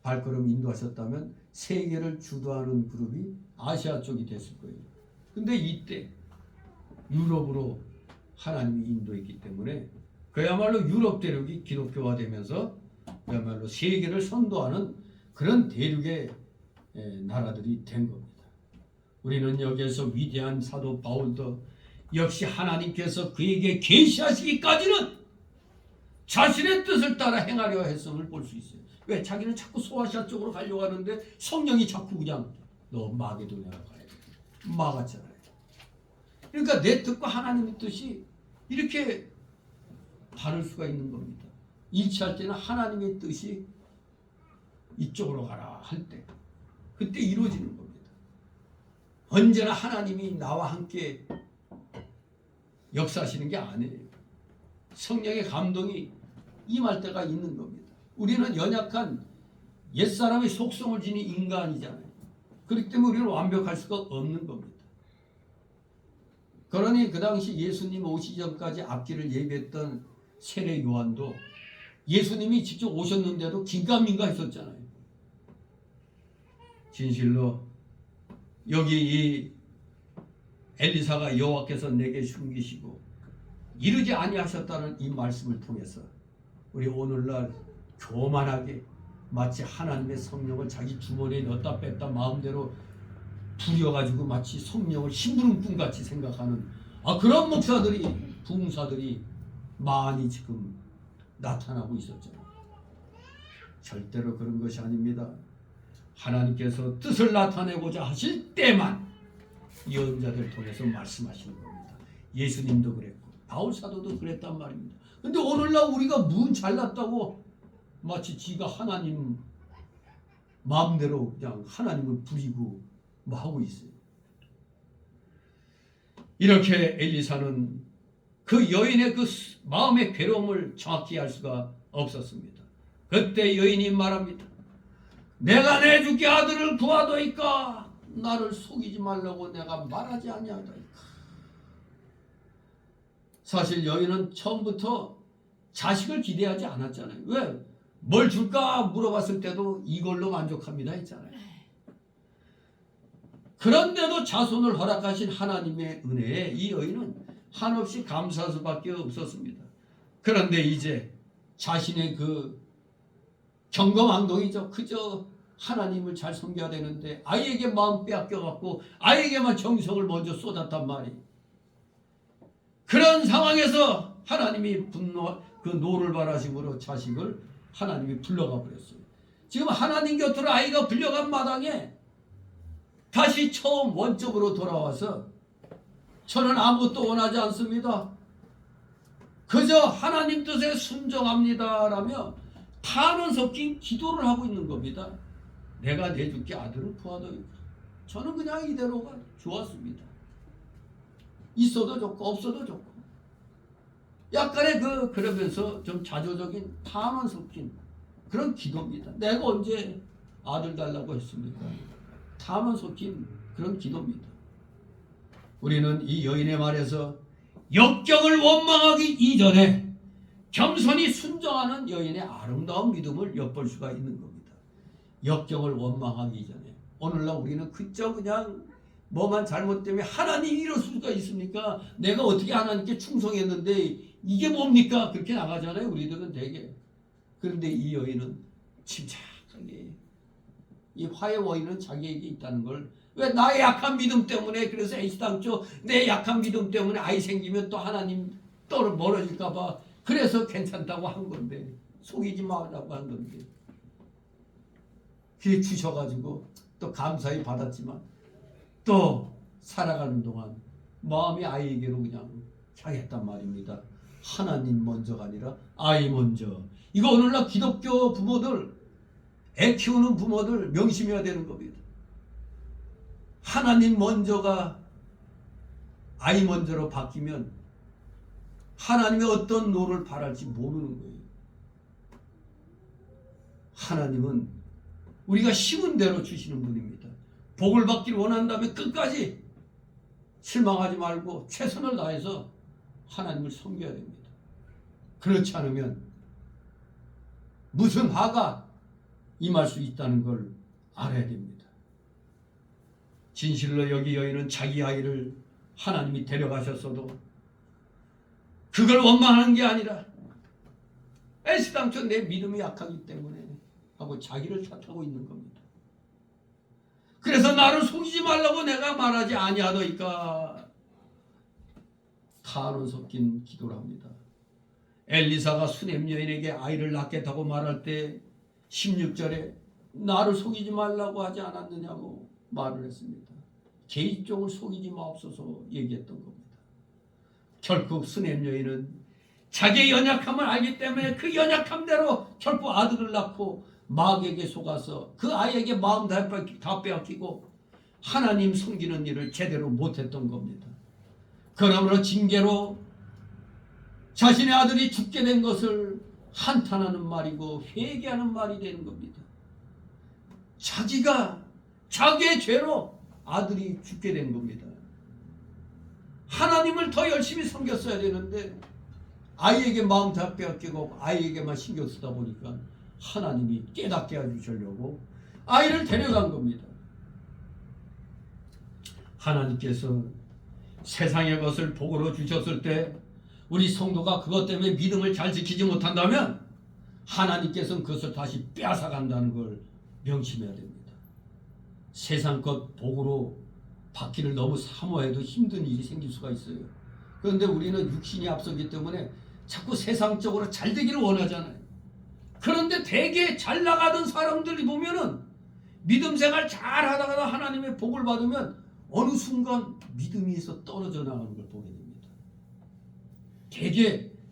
발걸음 인도하셨다면 세계를 주도하는 그룹이 아시아 쪽이 됐을 거예요. 근데 이때 유럽으로 하나님이 인도했기 때문에 그야말로 유럽 대륙이 기독교화되면서 그야말로 세계를 선도하는 그런 대륙의 나라들이 된 겁니다. 우리는 여기에서 위대한 사도 바울도 역시 하나님께서 그에게 계시하시기까지는 자신의 뜻을 따라 행하려 했음을 볼 수 있어요. 왜? 자기는 자꾸 소아시아 쪽으로 가려고 하는데 성령이 자꾸 그냥 너 마게도냐로 가야 돼. 막았잖아요. 그러니까 내 뜻과 하나님의 뜻이 이렇게 다를 수가 있는 겁니다. 일치할 때는 하나님의 뜻이 이쪽으로 가라 할 때 그때 이루어지는 겁니다. 언제나 하나님이 나와 함께 역사하시는 게 아니에요. 성령의 감동이 임할 때가 있는 겁니다. 우리는 연약한 옛사람의 속성을 지닌 인간이잖아요. 그렇기 때문에 우리는 완벽할 수가 없는 겁니다. 그러니 그 당시 예수님 오시기 전까지 앞길을 예비했던 세례 요한도 예수님이 직접 오셨는데도 긴가민가 했었잖아요. 진실로 여기 이 엘리사가 여호와께서 내게 숨기시고 이르지 아니하셨다는 이 말씀을 통해서 우리 오늘날 교만하게 마치 하나님의 성령을 자기 주머니에 넣었다 뺐다 마음대로 부려가지고 마치 성령을 심부름꾼같이 생각하는 그런 목사들이 부흥사들이 많이 지금 나타나고 있었잖아요. 절대로 그런 것이 아닙니다. 하나님께서 뜻을 나타내고자 하실 때만 예언자들 통해서 말씀하시는 겁니다. 예수님도 그랬고 바울 사도도 그랬단 말입니다. 근데 오늘날 우리가 문 잘났다고 마치 지가 하나님 마음대로 그냥 하나님을 부리고 뭐 하고 있어요. 이렇게 엘리사는 그 여인의 그 마음의 괴로움을 정확히 알 수가 없었습니다. 그때 여인이 말합니다. 내가 내 주께 아들을 구하도이까 나를 속이지 말라고 내가 말하지 아니하도이까. 사실 여인은 처음부터 자식을 기대하지 않았잖아요. 왜? 뭘 줄까 물어봤을 때도 이걸로 만족합니다 했잖아요. 그런데도 자손을 허락하신 하나님의 은혜에 이 여인은 한없이 감사할 수밖에 없었습니다. 그런데 이제 자신의 그 경거망동이죠. 그저 하나님을 잘 섬겨야 되는데 아이에게 마음 빼앗겨갖고 아이에게만 정성을 먼저 쏟았단 말이에요. 그런 상황에서 하나님이 그 노를 바라심으로 자식을 하나님이 불러가 버렸어요. 지금 하나님 곁으로 아이가 불려간 마당에 다시 처음 원점으로 돌아와서 저는 아무것도 원하지 않습니다. 그저 하나님 뜻에 순종합니다라며 탄원 섞인 기도를 하고 있는 겁니다. 내가 내줄게 아들을 구하더니 저는 그냥 이대로가 좋았습니다. 있어도 좋고 없어도 좋고 약간의 그러면서 좀 자조적인 탄원 섞인 그런 기도입니다. 내가 언제 아들 달라고 했습니까? 탄원 섞인 그런 기도입니다. 우리는 이 여인의 말에서 역경을 원망하기 이전에 겸손히 순종하는 여인의 아름다운 믿음을 엿볼 수가 있는 겁니다. 역경을 원망하기 이전에 오늘날 우리는 그저 그냥 뭐만 잘못되면 하나님이 이럴 수가 있습니까? 내가 어떻게 하나님께 충성했는데 이게 뭡니까? 그렇게 나가잖아요. 우리들은 되게. 그런데 이 여인은 침착하게 이 화의 원인은 자기에게 있다는 걸 왜 나의 약한 믿음 때문에 그래서 애시당초 내 약한 믿음 때문에 아이 생기면 또 하나님 또 멀어질까 봐 그래서 괜찮다고 한 건데 속이지 말라고 한 건데 그게 주셔가지고 또 감사히 받았지만 또 살아가는 동안 마음이 아이에게로 그냥 향했단 말입니다. 하나님 먼저가 아니라 아이 먼저. 이거 오늘날 기독교 부모들, 애 키우는 부모들 명심해야 되는 겁니다. 하나님 먼저가 아이 먼저로 바뀌면 하나님의 어떤 노를 바랄지 모르는 거예요. 하나님은 우리가 심은 대로 주시는 분입니다. 복을 받기를 원한다면 끝까지 실망하지 말고 최선을 다해서 하나님을 섬겨야 됩니다. 그렇지 않으면 무슨 화가 임할 수 있다는 걸 알아야 됩니다. 진실로 여기 여인은 자기 아이를 하나님이 데려가셨어도 그걸 원망하는 게 아니라 애시당초 내 믿음이 약하기 때문에 하고 자기를 탓하고 있는 겁니다. 그래서 나를 속이지 말라고 내가 말하지 아니하더이까 탄원 섞인 기도를 합니다. 엘리사가 수넴 여인에게 아이를 낳겠다고 말할 때 16절에 나를 속이지 말라고 하지 않았느냐고 말을 했습니다. 개인종을 속이지 마옵소서 얘기했던 겁니다. 결국 수넴 여인은 자기의 연약함을 알기 때문에 그 연약함대로 결국 아들을 낳고 마귀에게 속아서 그 아이에게 마음 다 빼앗기고 하나님 섬기는 일을 제대로 못했던 겁니다. 그러므로 징계로 자신의 아들이 죽게 된 것을 한탄하는 말이고 회개하는 말이 되는 겁니다. 자기의 죄로 아들이 죽게 된 겁니다. 하나님을 더 열심히 섬겼어야 되는데 아이에게 마음 다 빼앗기고 아이에게만 신경 쓰다 보니까 하나님이 깨닫게 해주시려고 아이를 데려간 겁니다. 하나님께서 세상의 것을 복으로 주셨을 때 우리 성도가 그것 때문에 믿음을 잘 지키지 못한다면 하나님께서는 그것을 다시 빼앗아간다는 걸 명심해야 됩니다. 세상 것 복으로 받기를 너무 사모해도 힘든 일이 생길 수가 있어요. 그런데 우리는 육신이 앞서기 때문에 자꾸 세상적으로 잘 되기를 원하잖아요. 그런데 되게 잘 나가던 사람들이 보면은 믿음 생활 잘 하다가 하나님의 복을 받으면 어느 순간 믿음에서 떨어져 나가는 걸 보게 됩니다.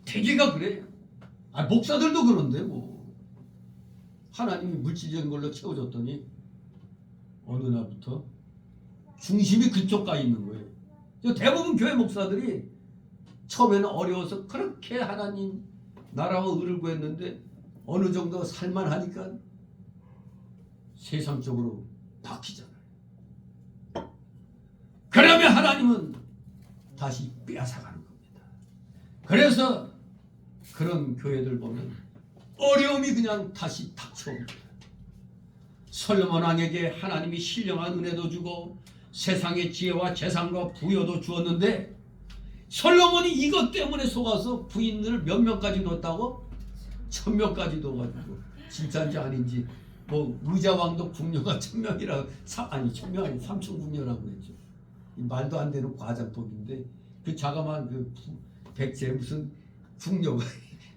대개가 그래요. 목사들도 그런데 뭐 하나님이 물질적인 걸로 채워줬더니 어느 날부터 중심이 그쪽 가 있는 거예요. 대부분 교회 목사들이 처음에는 어려워서 그렇게 하나님 나라와 의를 구했는데 어느 정도 살만하니까 세상적으로 바뀌잖아요. 그러면 하나님은 다시 빼앗아가는 겁니다. 그래서 그런 교회들 보면 어려움이 그냥 다시 닥쳐옵니다. 솔로몬 왕에게 하나님이 신령한 은혜도 주고 세상의 지혜와 재산과 부여도 주었는데 솔로몬이 이것 때문에 속아서 부인을 몇 명까지 뒀다고? 1000명까지 둬가지고 진짜인지 아닌지 뭐 의자왕도 궁녀가 1000명이라고 1000명 아니 3000궁녀라고 그랬죠. 말도 안 되는 과장법인데 그 자그마한 그 백제 무슨 궁녀가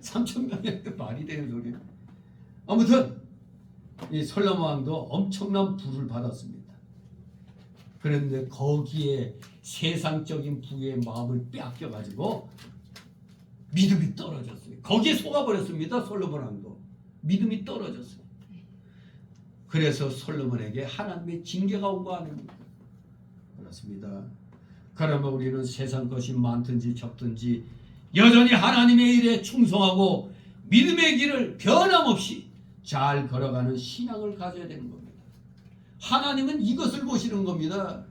3000명인데 말이 되는 소리예요. 아무튼 이 솔로몬 왕도 엄청난 부를 받았습니다. 그런데 거기에 세상적인 부의 마음을 빼앗겨가지고 믿음이 떨어졌어요. 거기에 속아버렸습니다. 솔로몬 왕도 믿음이 떨어졌어요. 그래서 솔로몬에게 하나님의 징계가 온 거 아닙니까? 그렇습니다. 그러면 우리는 세상 것이 많든지 적든지 여전히 하나님의 일에 충성하고 믿음의 길을 변함없이 잘 걸어가는 신앙을 가져야 되는 겁니다. 하나님은 이것을 보시는 겁니다.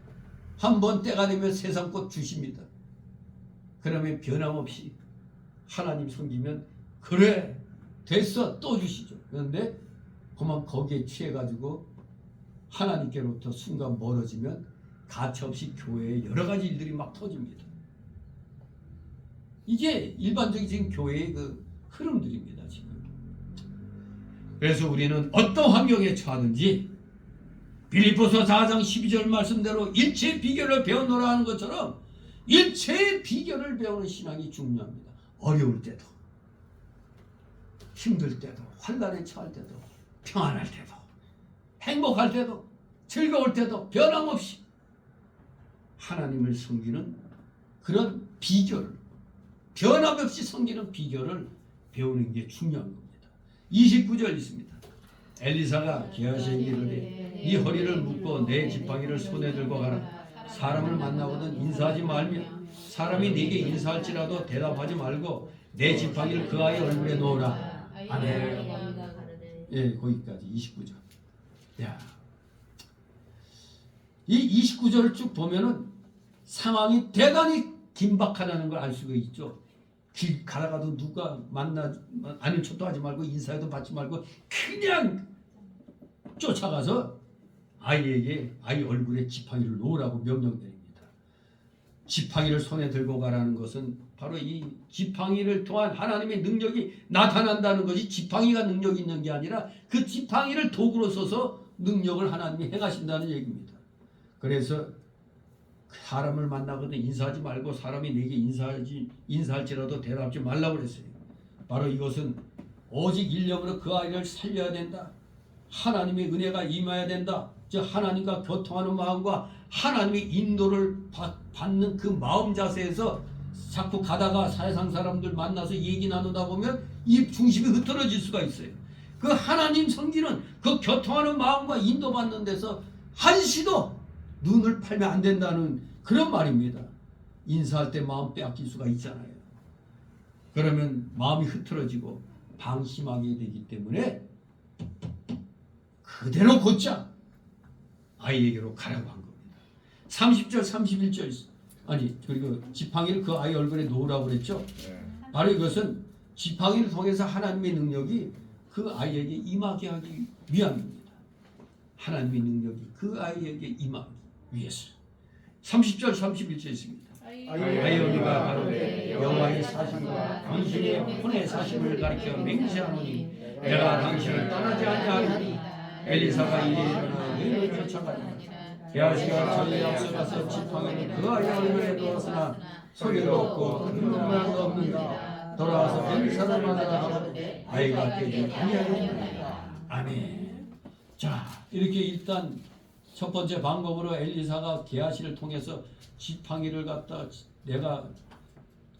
한번 때가 되면 세상 것 주십니다. 그러면 변함없이 하나님 섬기면 그래 됐어 또 주시죠. 그런데 그만 거기에 취해가지고 하나님께로부터 순간 멀어지면 가차없이 교회에 여러 가지 일들이 막 터집니다. 이게 일반적인 지금 교회의 그 흐름들입니다. 지금. 그래서 우리는 어떤 환경에 처하든지 빌립보서 4장 12절 말씀대로 일체의 비결을 배워놓으라 하는 것처럼 일체의 비결을 배우는 신앙이 중요합니다. 어려울 때도 힘들 때도 환난에 처할 때도 평안할 때도 행복할 때도 즐거울 때도 변함없이 하나님을 섬기는 그런 비결을 변함없이 섬기는 비결을 배우는 게 중요한 겁니다. 29절 있습니다. 엘리사가 게하시에게 이르되 네 허리를 묶고 내 지팡이를 손에 들고 가라. 사람을 만나거든 인사하지 말며 사람이 네게 인사할지라도 대답하지 말고 내 지팡이를 그 아이 얼굴에 놓으라. 아멘. 예, 거기까지 29절. 야, 이 29절을 쭉 보면은 상황이 대단히 긴박하다는 걸 알 수가 있죠. 길 가다가도 누가 아는 척도 하지 말고 인사도 받지 말고 그냥 쫓아가서 아이에게 아이 얼굴에 지팡이를 놓으라고 명령드립니다. 지팡이를 손에 들고 가라는 것은 바로 이 지팡이를 통한 하나님의 능력이 나타난다는 것이 지팡이가 능력이 있는 게 아니라 그 지팡이를 도구로 써서 능력을 하나님이 행하신다는 얘기입니다. 그래서 사람을 만나거든 인사하지 말고 사람이 내게 인사할지라도 대답하지 말라고 그랬어요. 바로 이것은 오직 일념으로 그 아이를 살려야 된다. 하나님의 은혜가 임해야 된다. 즉 하나님과 교통하는 마음과 하나님의 인도를 받는 그 마음 자세에서 자꾸 가다가 세상 사람들 만나서 얘기 나누다 보면 이 중심이 흐트러질 수가 있어요. 그 하나님 섬기는 그 교통하는 마음과 인도받는 데서 한시도 눈을 팔면 안 된다는 그런 말입니다. 인사할 때 마음 빼앗길 수가 있잖아요. 그러면 마음이 흐트러지고 방심하게 되기 때문에 그대로 곧장 아이에게로 가라고 한 겁니다. 30절 31절 아니 그리고 지팡이를 그 아이 얼굴에 놓으라고 그랬죠. 바로 이것은 지팡이를 통해서 하나님의 능력이 그 아이에게 임하게 하기 위함입니다. 하나님의 능력이 그 아이에게 임하기 위해서. 30절 31절 있습니다. 아이오니가 가로되 여호와의 사심과 당신의 혼의 사심을 가리켜 맹세하노니 내가 당신을 떠나지 아니하리니 엘리사가 이에 일어나 그를 쫓아가니라. 게하시가 저희 앞서가서 지팡이를 그 아이 얼굴에 두었으나 소리도 없고 눈물도 없는가. 돌아와서 엘리사를 만나라 하고 아이가 깨지 아니하였느니라. 아멘. 자, 이렇게 일단 첫 번째 방법으로 엘리사가 게하시를 통해서 지팡이를 갖다 내가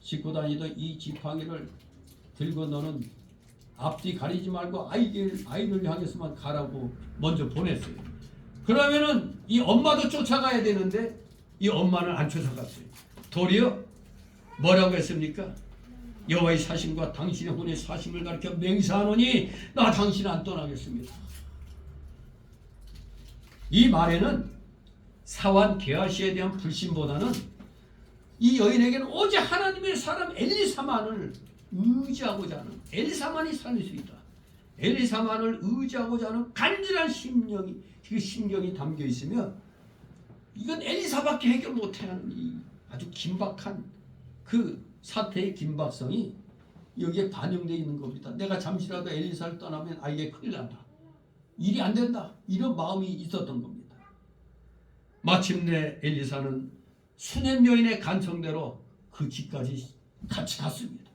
싣고 다니던 이 지팡이를 들고 너는 앞뒤 가리지 말고 아이를 향해서만 가라고 먼저 보냈어요. 그러면은 이 엄마도 쫓아가야 되는데 이 엄마는 안 쫓아갔어요. 도리어 뭐라고 했습니까? 여호와의 사심과 당신의 혼의 사심을 가리켜 맹세하노니 나 당신 안 떠나겠습니다. 이 말에는 사환 게하시에 대한 불신보다는 이 여인에게는 오직 하나님의 사람 엘리사만을 의지하고자 하는 엘리사만이 살릴 수 있다. 엘리사만을 의지하고자 하는 간절한 심경이 담겨 있으면 이건 엘리사밖에 해결 못해 하는 이 아주 긴박한 그 사태의 긴박성이 여기에 반영되어 있는 겁니다. 내가 잠시라도 엘리사를 떠나면 아이게 큰일 난다. 일이 안 된다. 이런 마음이 있었던 겁니다. 마침내 엘리사는 수냄 여인의 간청대로 그 집까지 같이 갔습니다.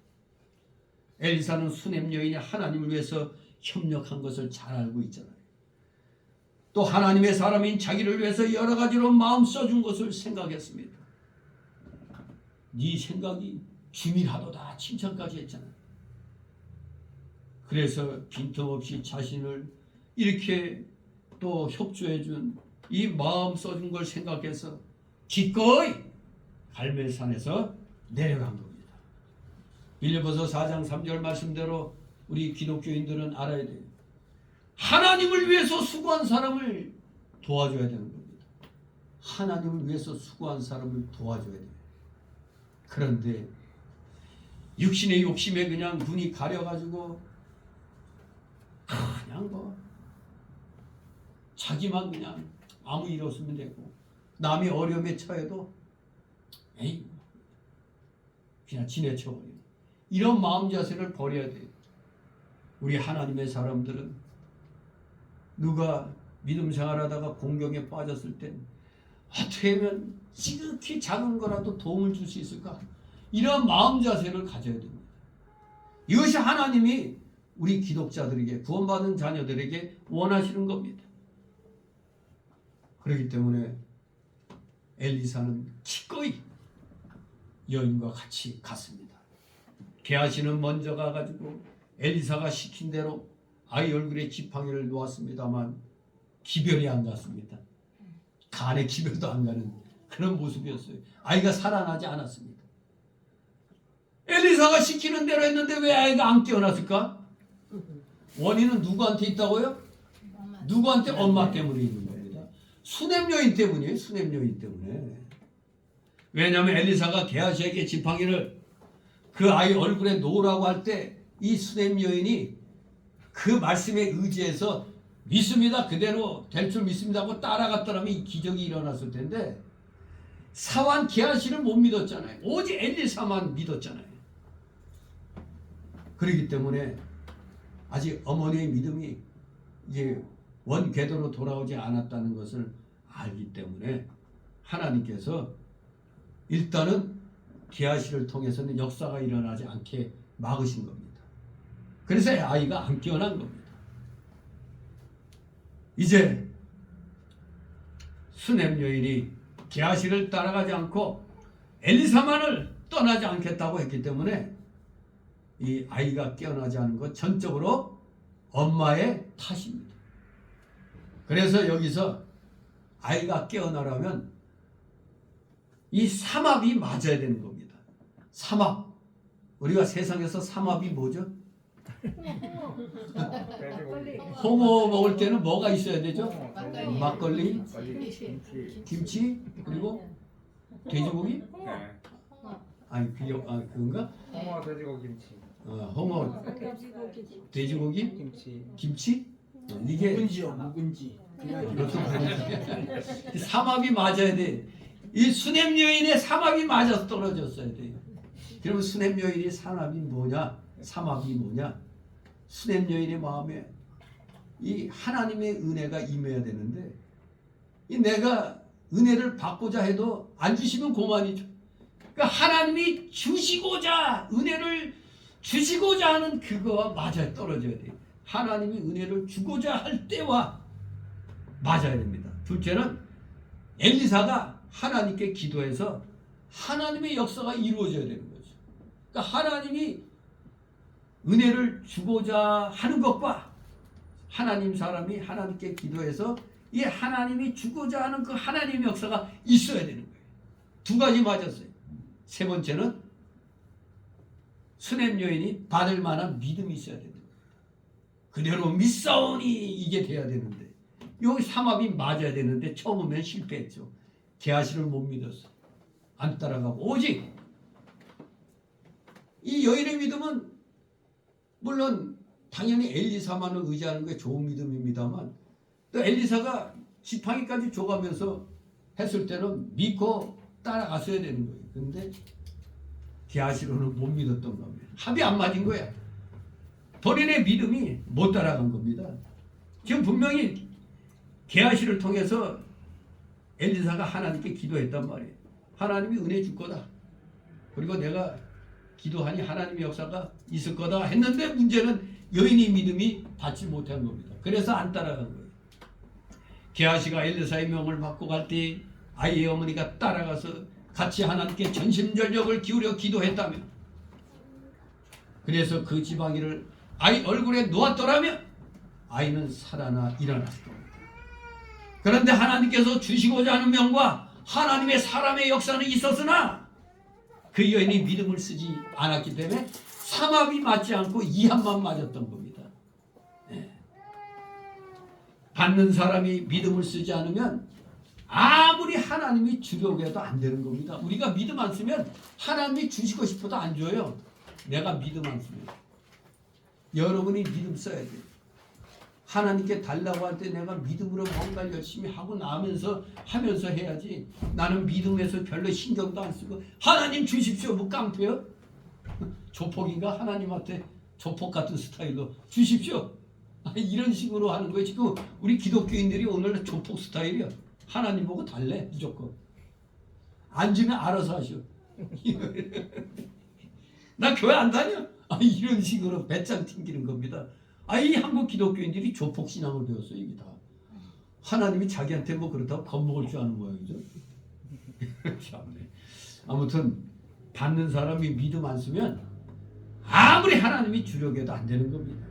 엘리사는 수냄 여인이 하나님을 위해서 협력한 것을 잘 알고 있잖아요. 또 하나님의 사람인 자기를 위해서 여러 가지로 마음 써준 것을 생각했습니다. 네 생각이 주밀하도다 칭찬까지 했잖아요. 그래서 빈틈없이 자신을 이렇게 또 협조해준 이 마음 써준 걸 생각해서 기꺼이 갈멜산에서 내려간 겁니다. 빌립보서 4장 3절 말씀대로 우리 기독교인들은 알아야 돼요. 하나님을 위해서 수고한 사람을 도와줘야 되는 겁니다. 하나님을 위해서 수고한 사람을 도와줘야 돼요. 그런데 육신의 욕심에 그냥 눈이 가려가지고 그냥 뭐 자기만 그냥 아무 일 없으면 되고 남이 어려움에 처해도 에이 그냥 지내쳐버리는 이런 마음 자세를 버려야 돼요. 우리 하나님의 사람들은 누가 믿음 생활하다가 공경에 빠졌을 땐 어떻게 하면 지극히 작은 거라도 도움을 줄 수 있을까? 이런 마음 자세를 가져야 됩니다. 이것이 하나님이 우리 기독자들에게 구원받은 자녀들에게 원하시는 겁니다. 그렇기 때문에 엘리사는 기꺼이 여인과 같이 갔습니다. 게하시는 먼저 가가지고 엘리사가 시킨 대로 아이 얼굴에 지팡이를 놓았습니다만 기별이 안 갔습니다. 간에 기별도 안 가는 그런 모습이었어요. 아이가 살아나지 않았습니다. 엘리사가 시키는 대로 했는데 왜 아이가 안 깨어났을까? 원인은 누구한테 있다고요? 누구한테? 엄마 때문에 있는 겁니다. 수냄 여인 때문이에요. 수냄 여인 때문에. 왜냐하면 엘리사가 게하시에게 지팡이를 그 아이 얼굴에 놓으라고 할 때 이 수냄 여인이 그 말씀에 의지해서 믿습니다. 그대로 될 줄 믿습니다 하고 따라갔더라면 이 기적이 일어났을 텐데 사환 게하시를 못 믿었잖아요. 오직 엘리사만 믿었잖아요. 그렇기 때문에 아직 어머니의 믿음이 이제 원 궤도로 돌아오지 않았다는 것을 알기 때문에 하나님께서 일단은 게하시를 통해서는 역사가 일어나지 않게 막으신 겁니다. 그래서 아이가 안 깨어난 겁니다. 이제 수냄 여인이 게하시를 따라가지 않고 엘리사만을 떠나지 않겠다고 했기 때문에 이 아이가 깨어나지 않은 것 전적으로 엄마의 탓입니다. 그래서 여기서 아이가 깨어나려면 이 삼합이 맞아야 되는 겁니다. 삼합. 우리가 세상에서 삼합이 뭐죠? 홍어 먹을 때는 뭐가 있어야 되죠? 막걸리, 김치, 그리고 돼지고기? 아니 그건가? 홍어 돼지고기 김치. 홍어, 돼지고기, 김치? 이게 묵은지요, 묵은지. 이것도 삼합이 맞아야 돼. 이 수냄 여인의 삼합이 맞아서 떨어졌어야 돼. 그러면 수냄 여인의 삼합이 뭐냐? 삼합이 뭐냐? 수냄 여인의 마음에 이 하나님의 은혜가 임해야 되는데 이 내가 은혜를 받고자 해도 안 주시면 고만이죠. 그러니까 하나님이 주시고자 은혜를 주시고자 하는 그거와 맞아야 떨어져야 돼요. 하나님이 은혜를 주고자 할 때와 맞아야 됩니다. 둘째는 엘리사가 하나님께 기도해서 하나님의 역사가 이루어져야 되는 거죠. 그러니까 하나님이 은혜를 주고자 하는 것과 하나님 사람이 하나님께 기도해서 이 하나님이 주고자 하는 그 하나님의 역사가 있어야 되는 거예요. 두 가지 맞았어요. 세 번째는 수냄 여인이 받을 만한 믿음이 있어야 되는 거예요. 그대로 믿사오니 이게 돼야 되는데 여기 삼합이 맞아야 되는데 처음엔 실패했죠. 게하시를 못 믿었어. 안 따라가고 오직 이 여인의 믿음은 물론 당연히 엘리사만을 의지하는 게 좋은 믿음입니다만 또 엘리사가 지팡이까지 줘가면서 했을 때는 믿고 따라갔어야 되는 거예요. 그런데 게하시로는 못 믿었던 겁니다. 합이 안 맞은 거야. 본인의 믿음이 못 따라간 겁니다. 지금 분명히 게하시를 통해서 엘리사가 하나님께 기도했단 말이에요. 하나님이 은혜 줄 거다. 그리고 내가 기도하니 하나님의 역사가 있을 거다 했는데 문제는 여인의 믿음이 받지 못한 겁니다. 그래서 안 따라간 거예요. 게하시가 엘리사의 명을 받고 갈 때 아이의 어머니가 따라가서 같이 하나님께 전심전력을 기울여 기도했다며 그래서 그 지팡이를 아이 얼굴에 놓았더라면 아이는 살아나 일어났을 겁니다. 그런데 하나님께서 주시고자 하는 명과 하나님의 사람의 역사는 있었으나 그 여인이 믿음을 쓰지 않았기 때문에 삼합이 맞지 않고 이합만 맞았던 겁니다. 네. 받는 사람이 믿음을 쓰지 않으면 아무리 하나님이 주려고 해도 안 되는 겁니다. 우리가 믿음 안 쓰면 하나님이 주시고 싶어도 안 줘요. 내가 믿음 안 쓰면. 여러분이 믿음 써야 돼요. 하나님께 달라고 할 때 내가 믿음으로 뭔가 열심히 하고 나면서 하면서 해야지. 나는 믿음에서 별로 신경도 안 쓰고 하나님 주십시오. 뭐 깡패요? 조폭인가? 하나님한테 조폭 같은 스타일로 주십시오. 이런 식으로 하는 거예요. 지금 우리 기독교인들이 오늘 조폭 스타일이야. 하나님 보고 달래 무조건. 안 주면 알아서 하시오. 나 교회 안 다녀. 이런 식으로 배짱 튕기는 겁니다. 이 한국 기독교인들이 조폭 신앙을 배웠어요. 이게 다. 하나님이 자기한테 뭐 그렇다고 겁먹을 줄 아는 모양이죠. 참네. 아무튼 받는 사람이 믿음 안 쓰면 아무리 하나님이 주려고 해도 안 되는 겁니다.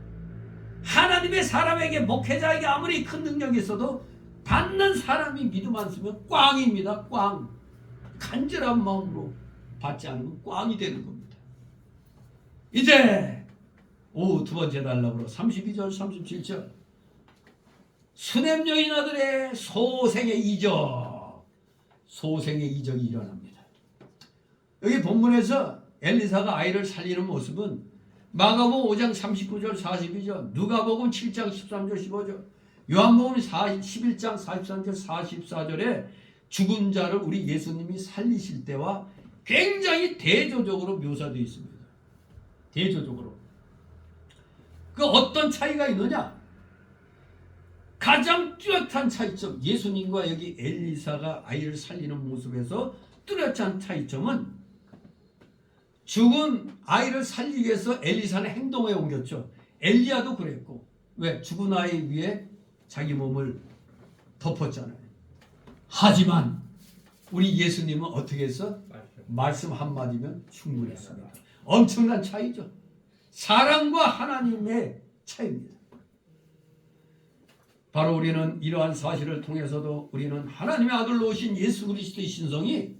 하나님의 사람에게, 목회자에게 아무리 큰 능력이 있어도 받는 사람이 믿음 안 쓰면 꽝입니다. 꽝. 간절한 마음으로 받지 않으면 꽝이 되는 겁니다. 이제 오후 두 번째 단락으로 32절 37절 수넴 여인 아들의 소생의 이적, 소생의 이적이 일어납니다. 여기 본문에서 엘리사가 아이를 살리는 모습은 마가복음 5장 39절 42절, 누가복음 7장 13절 15절, 요한복음 11장 43절 44절에 죽은 자를 우리 예수님이 살리실 때와 굉장히 대조적으로 묘사되어 있습니다. 대조적으로. 그 어떤 차이가 있느냐? 가장 뚜렷한 차이점, 예수님과 여기 엘리사가 아이를 살리는 모습에서 뚜렷한 차이점은 죽은 아이를 살리기 위해서 엘리사는 행동에 옮겼죠. 엘리야도 그랬고, 왜? 죽은 아이 위에 자기 몸을 덮었잖아요. 하지만 우리 예수님은 어떻게 했어? 말씀 한마디면 충분했습니다. 엄청난 차이죠. 사랑과 하나님의 차이입니다. 바로 우리는 이러한 사실을 통해서도 우리는 하나님의 아들로 오신 예수 그리스도의 신성이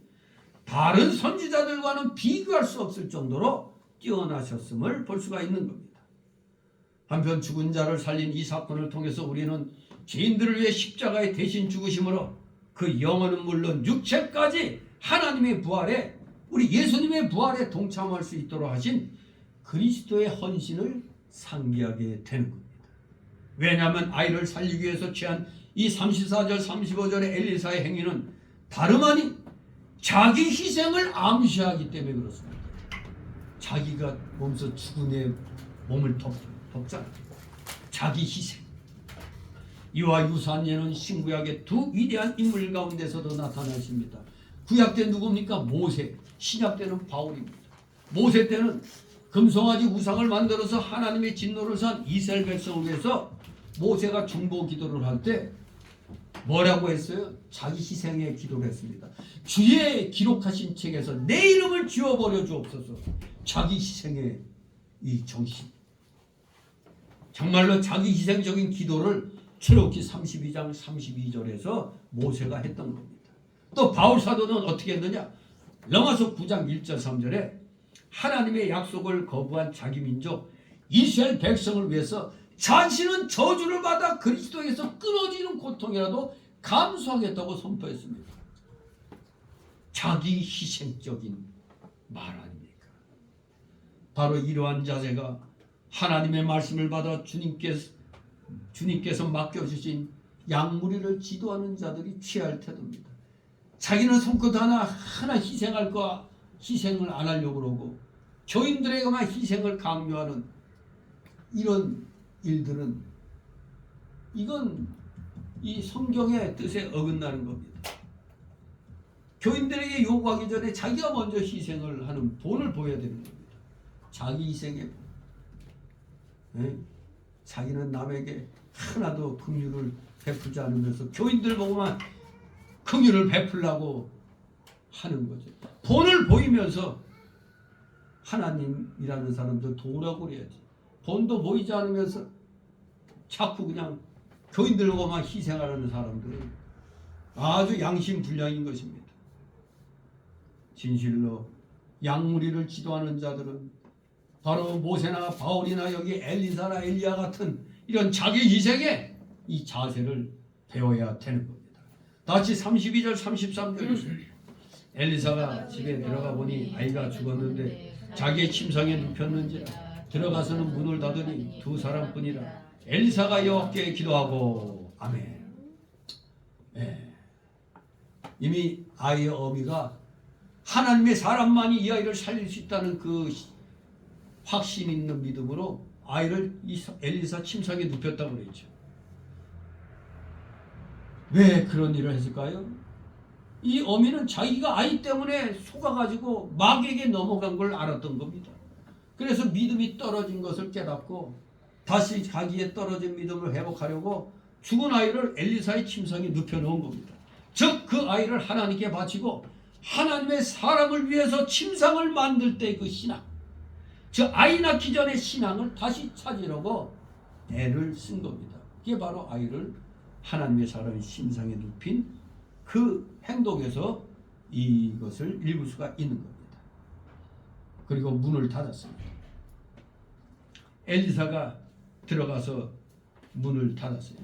다른 선지자들과는 비교할 수 없을 정도로 뛰어나셨음을 볼 수가 있는 겁니다. 한편 죽은 자를 살린 이 사건을 통해서 우리는 죄인들을 위해 십자가에 대신 죽으심으로 그 영혼은 물론 육체까지 하나님의 부활에, 우리 예수님의 부활에 동참할 수 있도록 하신 그리스도의 헌신을 상기하게 되는 겁니다. 왜냐하면 아이를 살리기 위해서 취한 이 34절 35절의 엘리사의 행위는 다름 아닌 자기 희생을 암시하기 때문에 그렇습니다. 자기가 몸소 죽은 애 몸을 덮잖아요. 자기 희생. 이와 유사한 예는 신구약의 두 위대한 인물 가운데서도 나타나십니다. 구약 때 누굽니까? 모세. 신약 때는 바울입니다. 모세 때는 금송아지 우상을 만들어서 하나님의 진노를 산 이스라엘 백성을 위해서 모세가 중보 기도를 할 때 뭐라고 했어요? 자기 희생의 기도를 했습니다. 주의 기록하신 책에서 내 이름을 지워버려 주옵소서. 자기 희생의 이 정신. 정말로 자기 희생적인 기도를 출애굽기 32장 32절에서 모세가 했던 겁니다. 또 바울 사도는 어떻게 했느냐? 로마서 9장 1절 3절에 하나님의 약속을 거부한 자기 민족 이스라엘 백성을 위해서 자신은 저주를 받아 그리스도에서 끊어지는 고통이라도 감수하겠다고 선포했습니다. 자기 희생적인 말 아닙니까? 바로 이러한 자세가 하나님의 말씀을 받아 주님께서 맡겨주신 양무리를 지도하는 자들이 취할 태도입니다. 자기는 손끝 하나 희생할 거 희생을 안 하려고 그러고 교인들에게만 희생을 강요하는 이런 일들은 이건 이 성경의 뜻에 어긋나는 겁니다. 교인들에게 요구하기 전에 자기가 먼저 희생을 하는 본을 보여야 되는 겁니다. 자기 희생의 본. 네? 자기는 남에게 하나도 긍휼을 베풀지 않으면서 교인들 보고만 긍휼을 베풀라고 하는 거죠. 본을 보이면서 하나님이라는 사람도 도우라고 그래야지. 본도 보이지 않으면서 자꾸 그냥 교인들과만 희생하려는 사람들은 아주 양심불량인 것입니다. 진실로 양무리를 지도하는 자들은 바로 모세나 바울이나 여기 엘리사나 엘리야 같은 이런 자기 희생의 이 자세를 배워야 되는 겁니다. 다시 32절 33절 엘리사가 집에 들어가 보니 아이가 죽었는데 자기의 침상에 눕혔는지라 들어가서는 문을 닫으니 두 사람뿐이라. 엘리사가 여호와께 기도하고 아멘. 네. 이미 아이의 어미가 하나님의 사람만이 이 아이를 살릴 수 있다는 그 확신 있는 믿음으로 아이를 엘리사 침상에 눕혔다고 그랬죠. 왜 그런 일을 했을까요? 이 어미는 자기가 아이 때문에 속아가지고 마귀에게 넘어간 걸 알았던 겁니다. 그래서 믿음이 떨어진 것을 깨닫고 다시 자기의 떨어진 믿음을 회복하려고 죽은 아이를 엘리사의 침상에 눕혀놓은 겁니다. 즉 그 아이를 하나님께 바치고 하나님의 사람을 위해서 침상을 만들 때 그 신앙, 저 아이 낳기 전에 신앙을 다시 찾으려고 애를 쓴 겁니다. 그게 바로 아이를 하나님의 사람의 심상에 눕힌 그 행동에서 이것을 읽을 수가 있는 겁니다. 그리고 문을 닫았습니다. 엘리사가 들어가서 문을 닫았어요.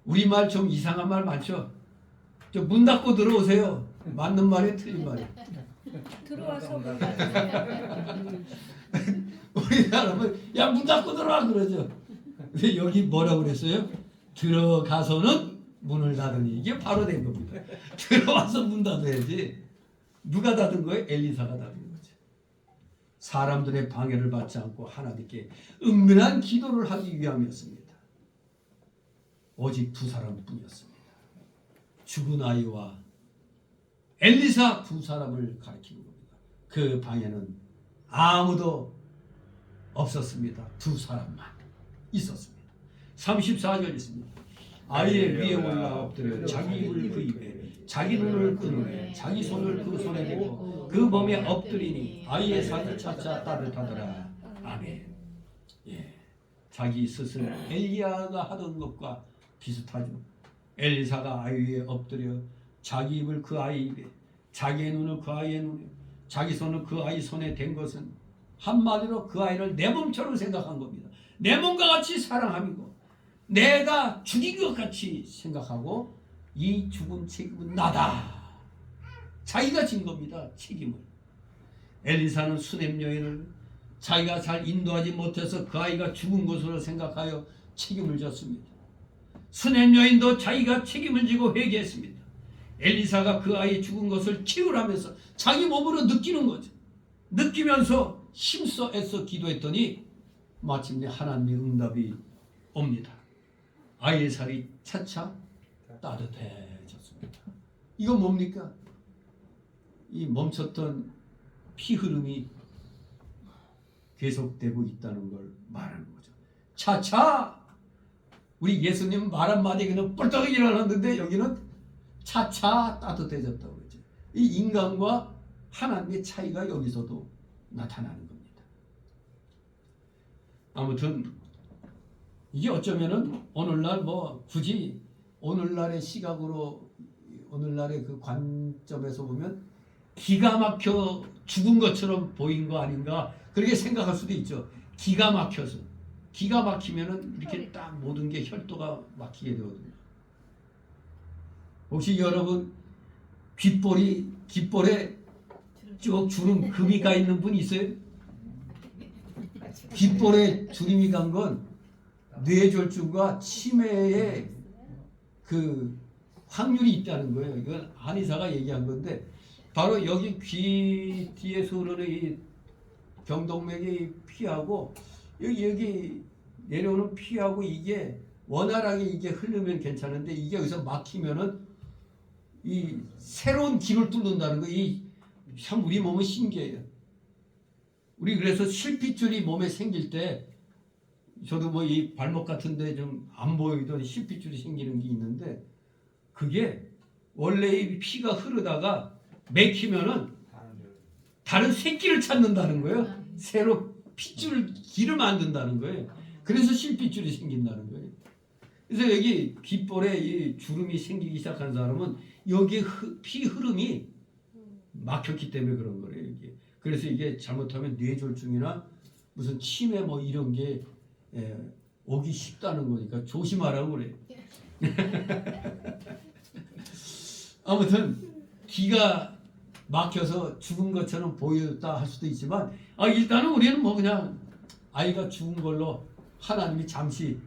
우리말 좀 이상한 말 많죠? 저 문 닫고 들어오세요. 맞는 말이 틀린 말이. 들어와서 우리 사람은 야 문 닫고 들어와 그러죠. 근데 여기 뭐라고 그랬어요? 들어가서는 문을 닫으니 이게 바로 된 겁니다. 들어와서 문 닫아야지. 누가 닫은 거예요? 엘리사가 닫은 거죠. 사람들의 방해를 받지 않고 하나님께 은밀한 기도를 하기 위함이었습니다. 오직 두 사람뿐이었습니다. 죽은 아이와 엘리사 두 사람을 가리키는 겁니다. 그 방에는 아무도 없었습니다. 두 사람만 있었습니다. 34절 있습니다. 아이의 위에 올라 엎드려 자기 입을 그 입에 자기 눈을 그 눈에 자기 손을 그 손에 대고 그 몸에 엎드리니 아이의 살이 차차 따뜻하더라. 아멘. 예, 자기 스승 엘리야가 하던 것과 비슷하죠. 엘리사가 아이 위에 엎드려 자기 입을 그 아이 입에 자기의 눈을 그 아이의 눈에 자기 손을 그 아이 손에 댄 것은 한마디로 그 아이를 내 몸처럼 생각한 겁니다. 내 몸과 같이 사랑함이고 내가 죽인 것 같이 생각하고 이 죽은 책임은 나다. 자기가 진 겁니다. 책임을. 엘리사는 수넴 여인을 자기가 잘 인도하지 못해서 그 아이가 죽은 것으로 생각하여 책임을 졌습니다. 수넴 여인도 자기가 책임을 지고 회개했습니다. 엘리사가 그 아이 죽은 것을 치유하면서 자기 몸으로 느끼는 거죠. 느끼면서 힘써 애써 기도했더니 마침내 하나님의 응답이 옵니다. 아이의 살이 차차 따뜻해졌습니다. 이건 뭡니까? 이 멈췄던 피 흐름이 계속되고 있다는 걸 말하는 거죠. 차차 우리 예수님 말 한마디 그냥 뻘떡 일어났는데 여기는 차차 따뜻해졌다고 그러죠. 이 인간과 하나님의 차이가 여기서도 나타나는 겁니다. 아무튼 이게 어쩌면은 오늘날 뭐 굳이 오늘날의 시각으로 오늘날의 그 관점에서 보면 기가 막혀 죽은 것처럼 보인 거 아닌가 그렇게 생각할 수도 있죠. 기가 막혀서 기가 막히면은 이렇게 딱 모든 게 혈도가 막히게 되거든요. 혹시 여러분 귓볼에 쭉 주름 금이 가 있는 분 있어요? 귓볼에 주름이 간 건 뇌졸중과 치매의 그 확률이 있다는 거예요. 이건 한의사가 얘기한 건데 바로 여기 귀 뒤에서 흐르는 이 경동맥의 피하고 여기 내려오는 피하고 이게 원활하게 이게 흐르면 괜찮은데 이게 여기서 막히면은 이 새로운 길을 뚫는다는 거. 이 참 우리 몸은 신기해요. 우리 그래서 실핏줄이 몸에 생길 때 저도 뭐 이 발목 같은데 좀 안 보이던 실핏줄이 생기는 게 있는데 그게 원래 이 피가 흐르다가 맥히면은 다른 새끼를 찾는다는 거예요. 새로 핏줄 길을 만든다는 거예요. 그래서 실핏줄이 생긴다는 거예요. 그래서 여기 귓볼에 이 주름이 생기기 시작한 사람은 여기 피 흐름이 막혔기 때문에 그런 거예요. 이게. 그래서 이게 잘못하면 뇌졸중이나 무슨 치매 뭐 이런 게 오기 쉽다는 거니까 조심하라고 그래요. 아무튼 기가 막혀서 죽은 것처럼 보였다 할 수도 있지만 일단은 우리는 뭐 그냥 아이가 죽은 걸로 하나님이 잠시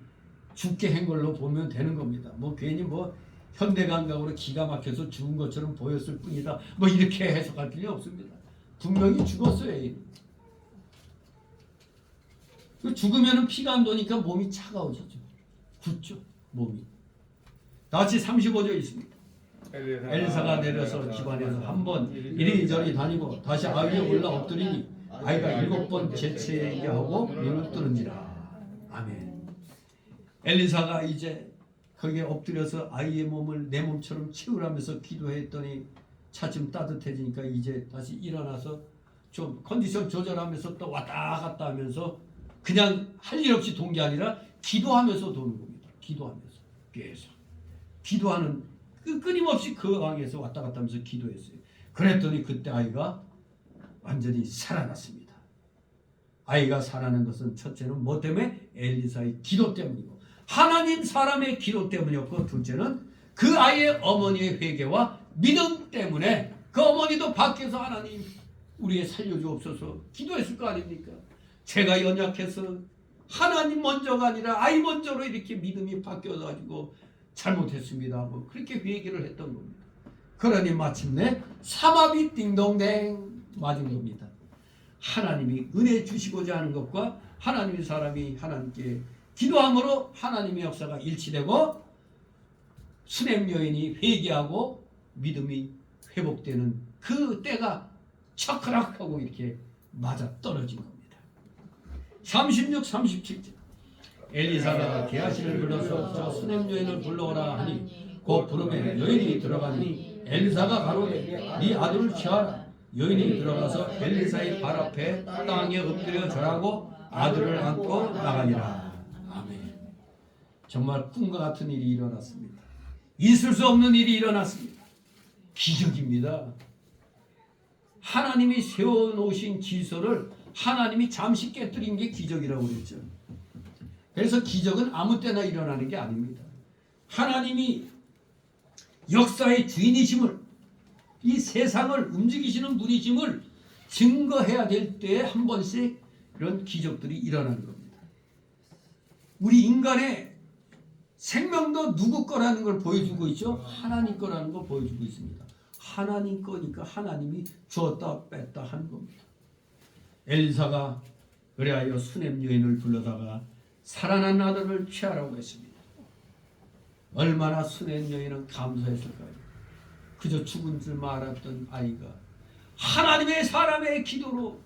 죽게 한 걸로 보면 되는 겁니다. 뭐 괜히 뭐 현대 감각으로 기가 막혀서 죽은 것처럼 보였을 뿐이다. 뭐 이렇게 해석할 필요 없습니다. 분명히 죽었어요. 죽으면 피가 안 도니까 몸이 차가워지죠. 굳죠 몸이. 다시 35절 있습니다. 엘리사가 내려서 집안에서 한번 이리저리 다니고 다시 아이에 올라 엎드리니 아이가 7번 재채게 하고 눈을 뜨는지라. 아멘. 엘리사가 이제 거기에 엎드려서 아이의 몸을 내 몸처럼 채우라면서 기도했더니 차츰 따뜻해지니까 이제 다시 일어나서 좀 컨디션 조절하면서 또 왔다 갔다 하면서 그냥 할 일 없이 돈 게 아니라 기도하면서 도는 겁니다. 기도하면서 계속 기도하는 끊임없이 그 방에서 왔다 갔다 하면서 기도했어요. 그랬더니 그때 아이가 완전히 살아났습니다. 아이가 살아난 것은 첫째는 뭐 때문에? 엘리사의 기도 때문이고 하나님 사람의 기도 때문이었고 둘째는 그 아이의 어머니의 회개와 믿음 때문에 그 어머니도 밖에서 하나님 우리의 살려주옵소서 기도했을 거 아닙니까? 제가 연약해서 하나님 먼저가 아니라 아이 먼저로 이렇게 믿음이 바뀌어서 가지고 잘못했습니다 하고 그렇게 회개를 했던 겁니다. 그러니 마침내 삼합이 띵동댕 맞은 겁니다. 하나님이 은혜 주시고자 하는 것과 하나님의 사람이 하나님께 기도함으로 하나님의 역사가 일치되고 수냄 여인이 회개하고 믿음이 회복되는 그 때가 차크락하고 이렇게 맞아 떨어진 겁니다. 36, 37절 엘리사가 게하시를 불러서 저 수냄 여인을 불러오라 하니 곧 부름에 여인이 들어가니 엘리사가 가로되 네 아들을 취하라. 여인이 들어가서 엘리사의 발 앞에 땅에 엎드려 절하고 아들을 안고 나가니라. 아멘. 정말 꿈과 같은 일이 일어났습니다. 있을 수 없는 일이 일어났습니다. 기적입니다. 하나님이 세워놓으신 질서를 하나님이 잠시 깨뜨린 게 기적이라고 그랬죠. 그래서 기적은 아무 때나 일어나는 게 아닙니다. 하나님이 역사의 주인이심을 이 세상을 움직이시는 분이심을 증거해야 될 때에 한 번씩 이런 기적들이 일어나는 겁니다. 우리 인간의 생명도 누구 거라는 걸 보여주고 있죠. 하나님 거라는 걸 보여주고 있습니다. 하나님 거니까 하나님이 주었다 뺐다 하는 겁니다. 엘리사가 그래하여 수냄 여인을 불러다가 살아난 아들을 취하라고 했습니다. 얼마나 수냄 여인은 감사했을까요? 그저 죽은 줄 알았던 아이가 하나님의 사람의 기도로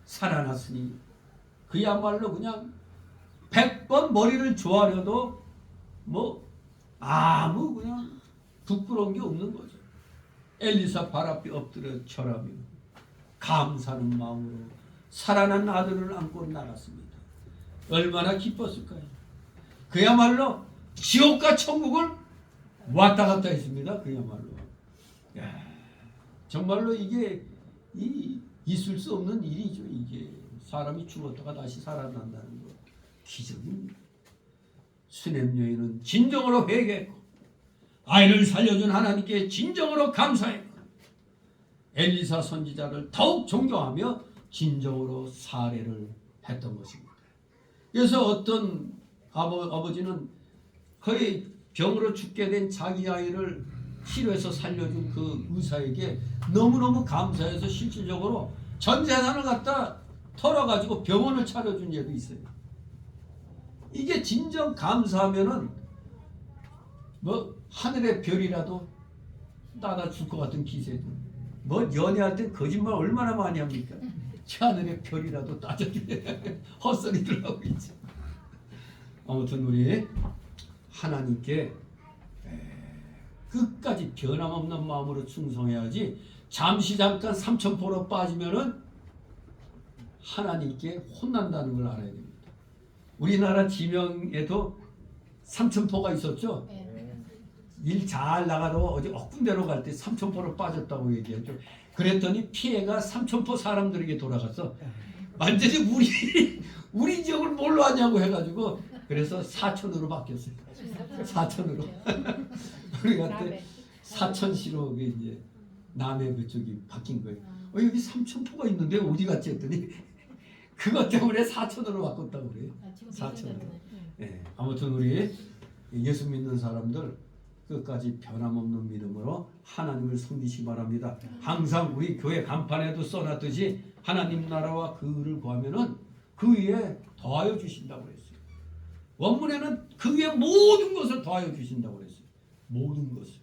살아났으니 그야말로 그냥 100번 머리를 조아려도 뭐 아무 그냥 부끄러운 게 없는 거죠. 엘리사 발 앞에 엎드려 절하며 감사하는 마음으로 살아난 아들을 안고 나갔습니다. 얼마나 기뻤을까요? 그야말로 지옥과 천국을 왔다 갔다 했습니다. 그야말로. 야, 정말로 이게 있을 수 없는 일이죠. 이게 사람이 죽었다가 다시 살아난다는 거 기적입니다. 수냄 여인은 진정으로 회개했고 아이를 살려준 하나님께 진정으로 감사했고 엘리사 선지자를 더욱 존경하며 진정으로 사례를 했던 것입니다. 그래서 어떤 아버지는 거의 병으로 죽게 된 자기 아이를 치료해서 살려준 그 의사에게 너무너무 감사해서 실질적으로 전 재산을 갖다 털어가지고 병원을 차려준 예도 있어요. 이게 진정 감사하면은 뭐 하늘의 별이라도 따다 줄 것 같은 기세도 뭐 연애할 때 거짓말 얼마나 많이 합니까? 하늘의 별이라도 따져주네. 헛소리들 하고 있지. 아무튼 우리 하나님께 끝까지 변함없는 마음으로 충성해야지 잠시 잠깐 삼천포로 빠지면은 하나님께 혼난다는 걸 알아야 됩니다. 우리나라 지명에도 삼천포가 있었죠. 일 잘 나가다가 어디 헛군대로 갈 때 삼천포로 빠졌다고 얘기했죠. 그랬더니 피해가 삼천포 사람들에게 돌아가서 완전히 우리 지역을 뭘로 하냐고 해가지고 그래서 사천으로 바뀌었어요. 사천으로. 우리가 때 사천시로 이제 남해 그쪽이 바뀐 거예요. 여기 삼천포가 있는데 어디 갔지 했더니 그것 때문에 사천으로 바꿨다고 그래요. 사천으로. 네. 아무튼 우리 예수 믿는 사람들 끝까지 변함없는 믿음으로 하나님을 섬기시기 바랍니다. 항상 우리 교회 간판에도 써놨듯이 하나님 나라와 그 의를 구하면은 그 위에 더하여 주신다고 그랬어요. 원문에는 그 위에 모든 것을 더하여 주신다고 그랬어요. 모든 것을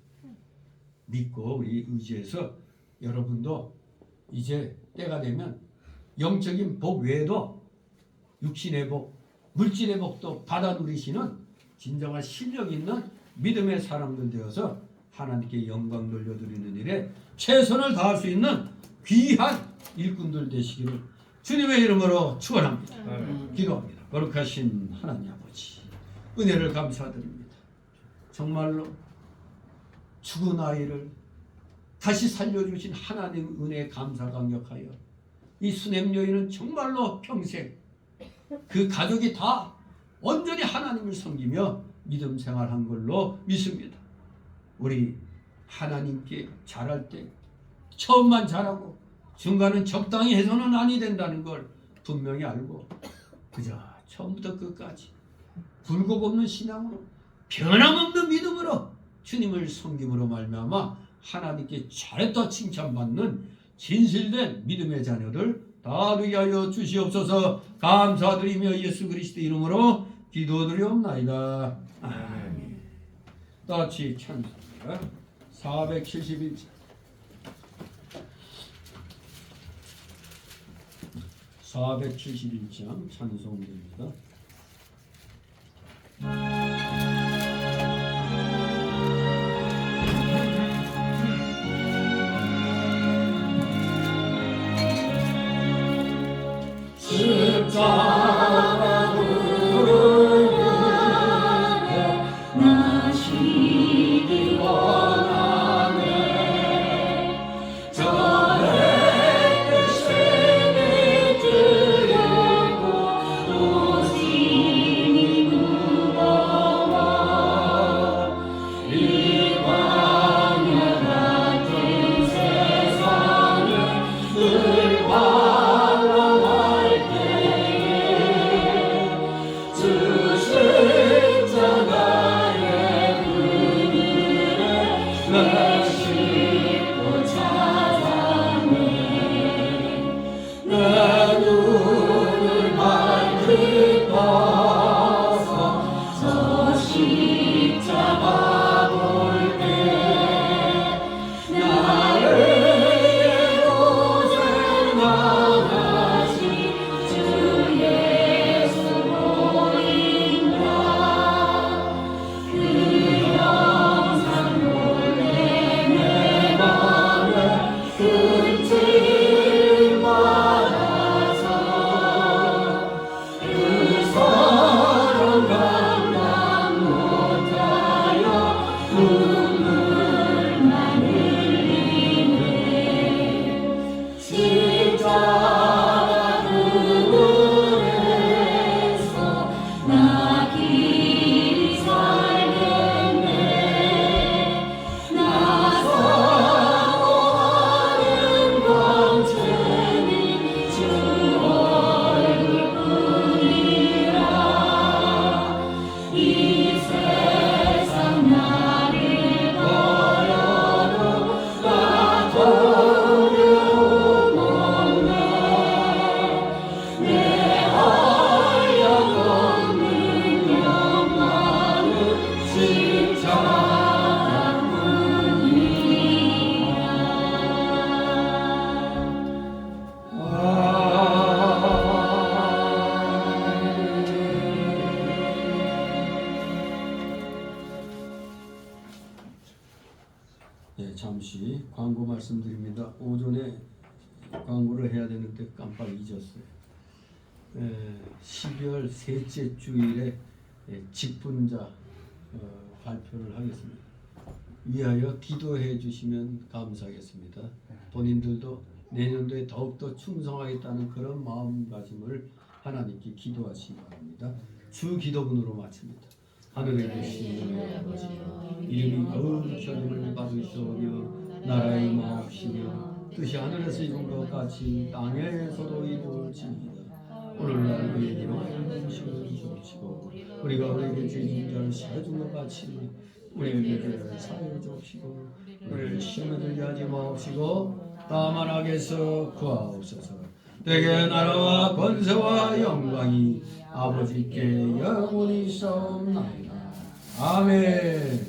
믿고 우리 의지해서 여러분도 이제 때가 되면 영적인 복 외에도 육신의 복, 물질의 복도 받아 누리시는 진정한 실력 있는 믿음의 사람들 되어서 하나님께 영광 돌려드리는 일에 최선을 다할 수 있는 귀한 일꾼들 되시기를 주님의 이름으로 축원합니다. 기도합니다. 거룩하신 하나님 아버지, 은혜를 감사드립니다. 정말로 죽은 아이를 다시 살려주신 하나님 은혜에 감사 감격하여 이 수냄 여인은 정말로 평생 그 가족이 다 온전히 하나님을 섬기며 믿음 생활한 걸로 믿습니다. 우리 하나님께 잘할 때 처음만 잘하고 중간은 적당히 해서는 아니 된다는 걸 분명히 알고 그저 처음부터 끝까지 굴곡 없는 신앙으로 변함없는 믿음으로 주님을 섬김으로 말미암아 하나님께 잘했다 칭찬받는 진실된 믿음의 자녀들 다 되게 하여 주시옵소서. 감사드리며 예수 그리스도 이름으로 기도드리옵나이다. 아멘. 다 같이 찬송가 471장 471장 찬송입니다. 나시기 원하네 저의 뜻을 들고 오심이 무거워 이 광야 같은 세상에 늘 방황할 때에 주 십자가의 그늘에 내 싣고 찾아내 내 눈을 밝히 떠서 저 십자가 볼 때 나를 위해 고생 많으신 주 예수 보인다. 그 영상 몰래 내 맘에 끊지 말아서 그 사랑 감당 못하여 눈물만 흘리네 십자가 그늘에서 나 길이 살겠네 나 사모하는 광채는 주 얼굴뿐이라 이 세상 나를 버려도 나 두려움 없네 내 한량없는 영광은 네, 잠시 광고 말씀드립니다. 오전에 광고를 해야 되는데 깜빡 잊었어요. 12월 셋째 주일에 직분자 발표를 하겠습니다. 위하여 기도해 주시면 감사하겠습니다. 본인들도 내년도에 더욱더 충성하겠다는 그런 마음가짐을 하나님께 기도하시기 바랍니다. 주 기도문으로 마칩니다. 하늘에 계신 우리 아버지 이름이 거룩히 여김을 받으시오며 나라의 마옵시며 뜻이 하늘에서 이룬 것 같이 땅에서도 이루어지이다. 오늘날 우리에게 먹을 것을 주옵시고 우리가 우리에게 죄진 자를 사해준 것 같이 우리에게 죄를 사해 주옵시고 우리를 시험에 들게 하지 마옵시고 다만 악에서 구하옵소서. 되게 나라와 권세와 영광이 아버지께 영원히 있사옵나이다. 아멘.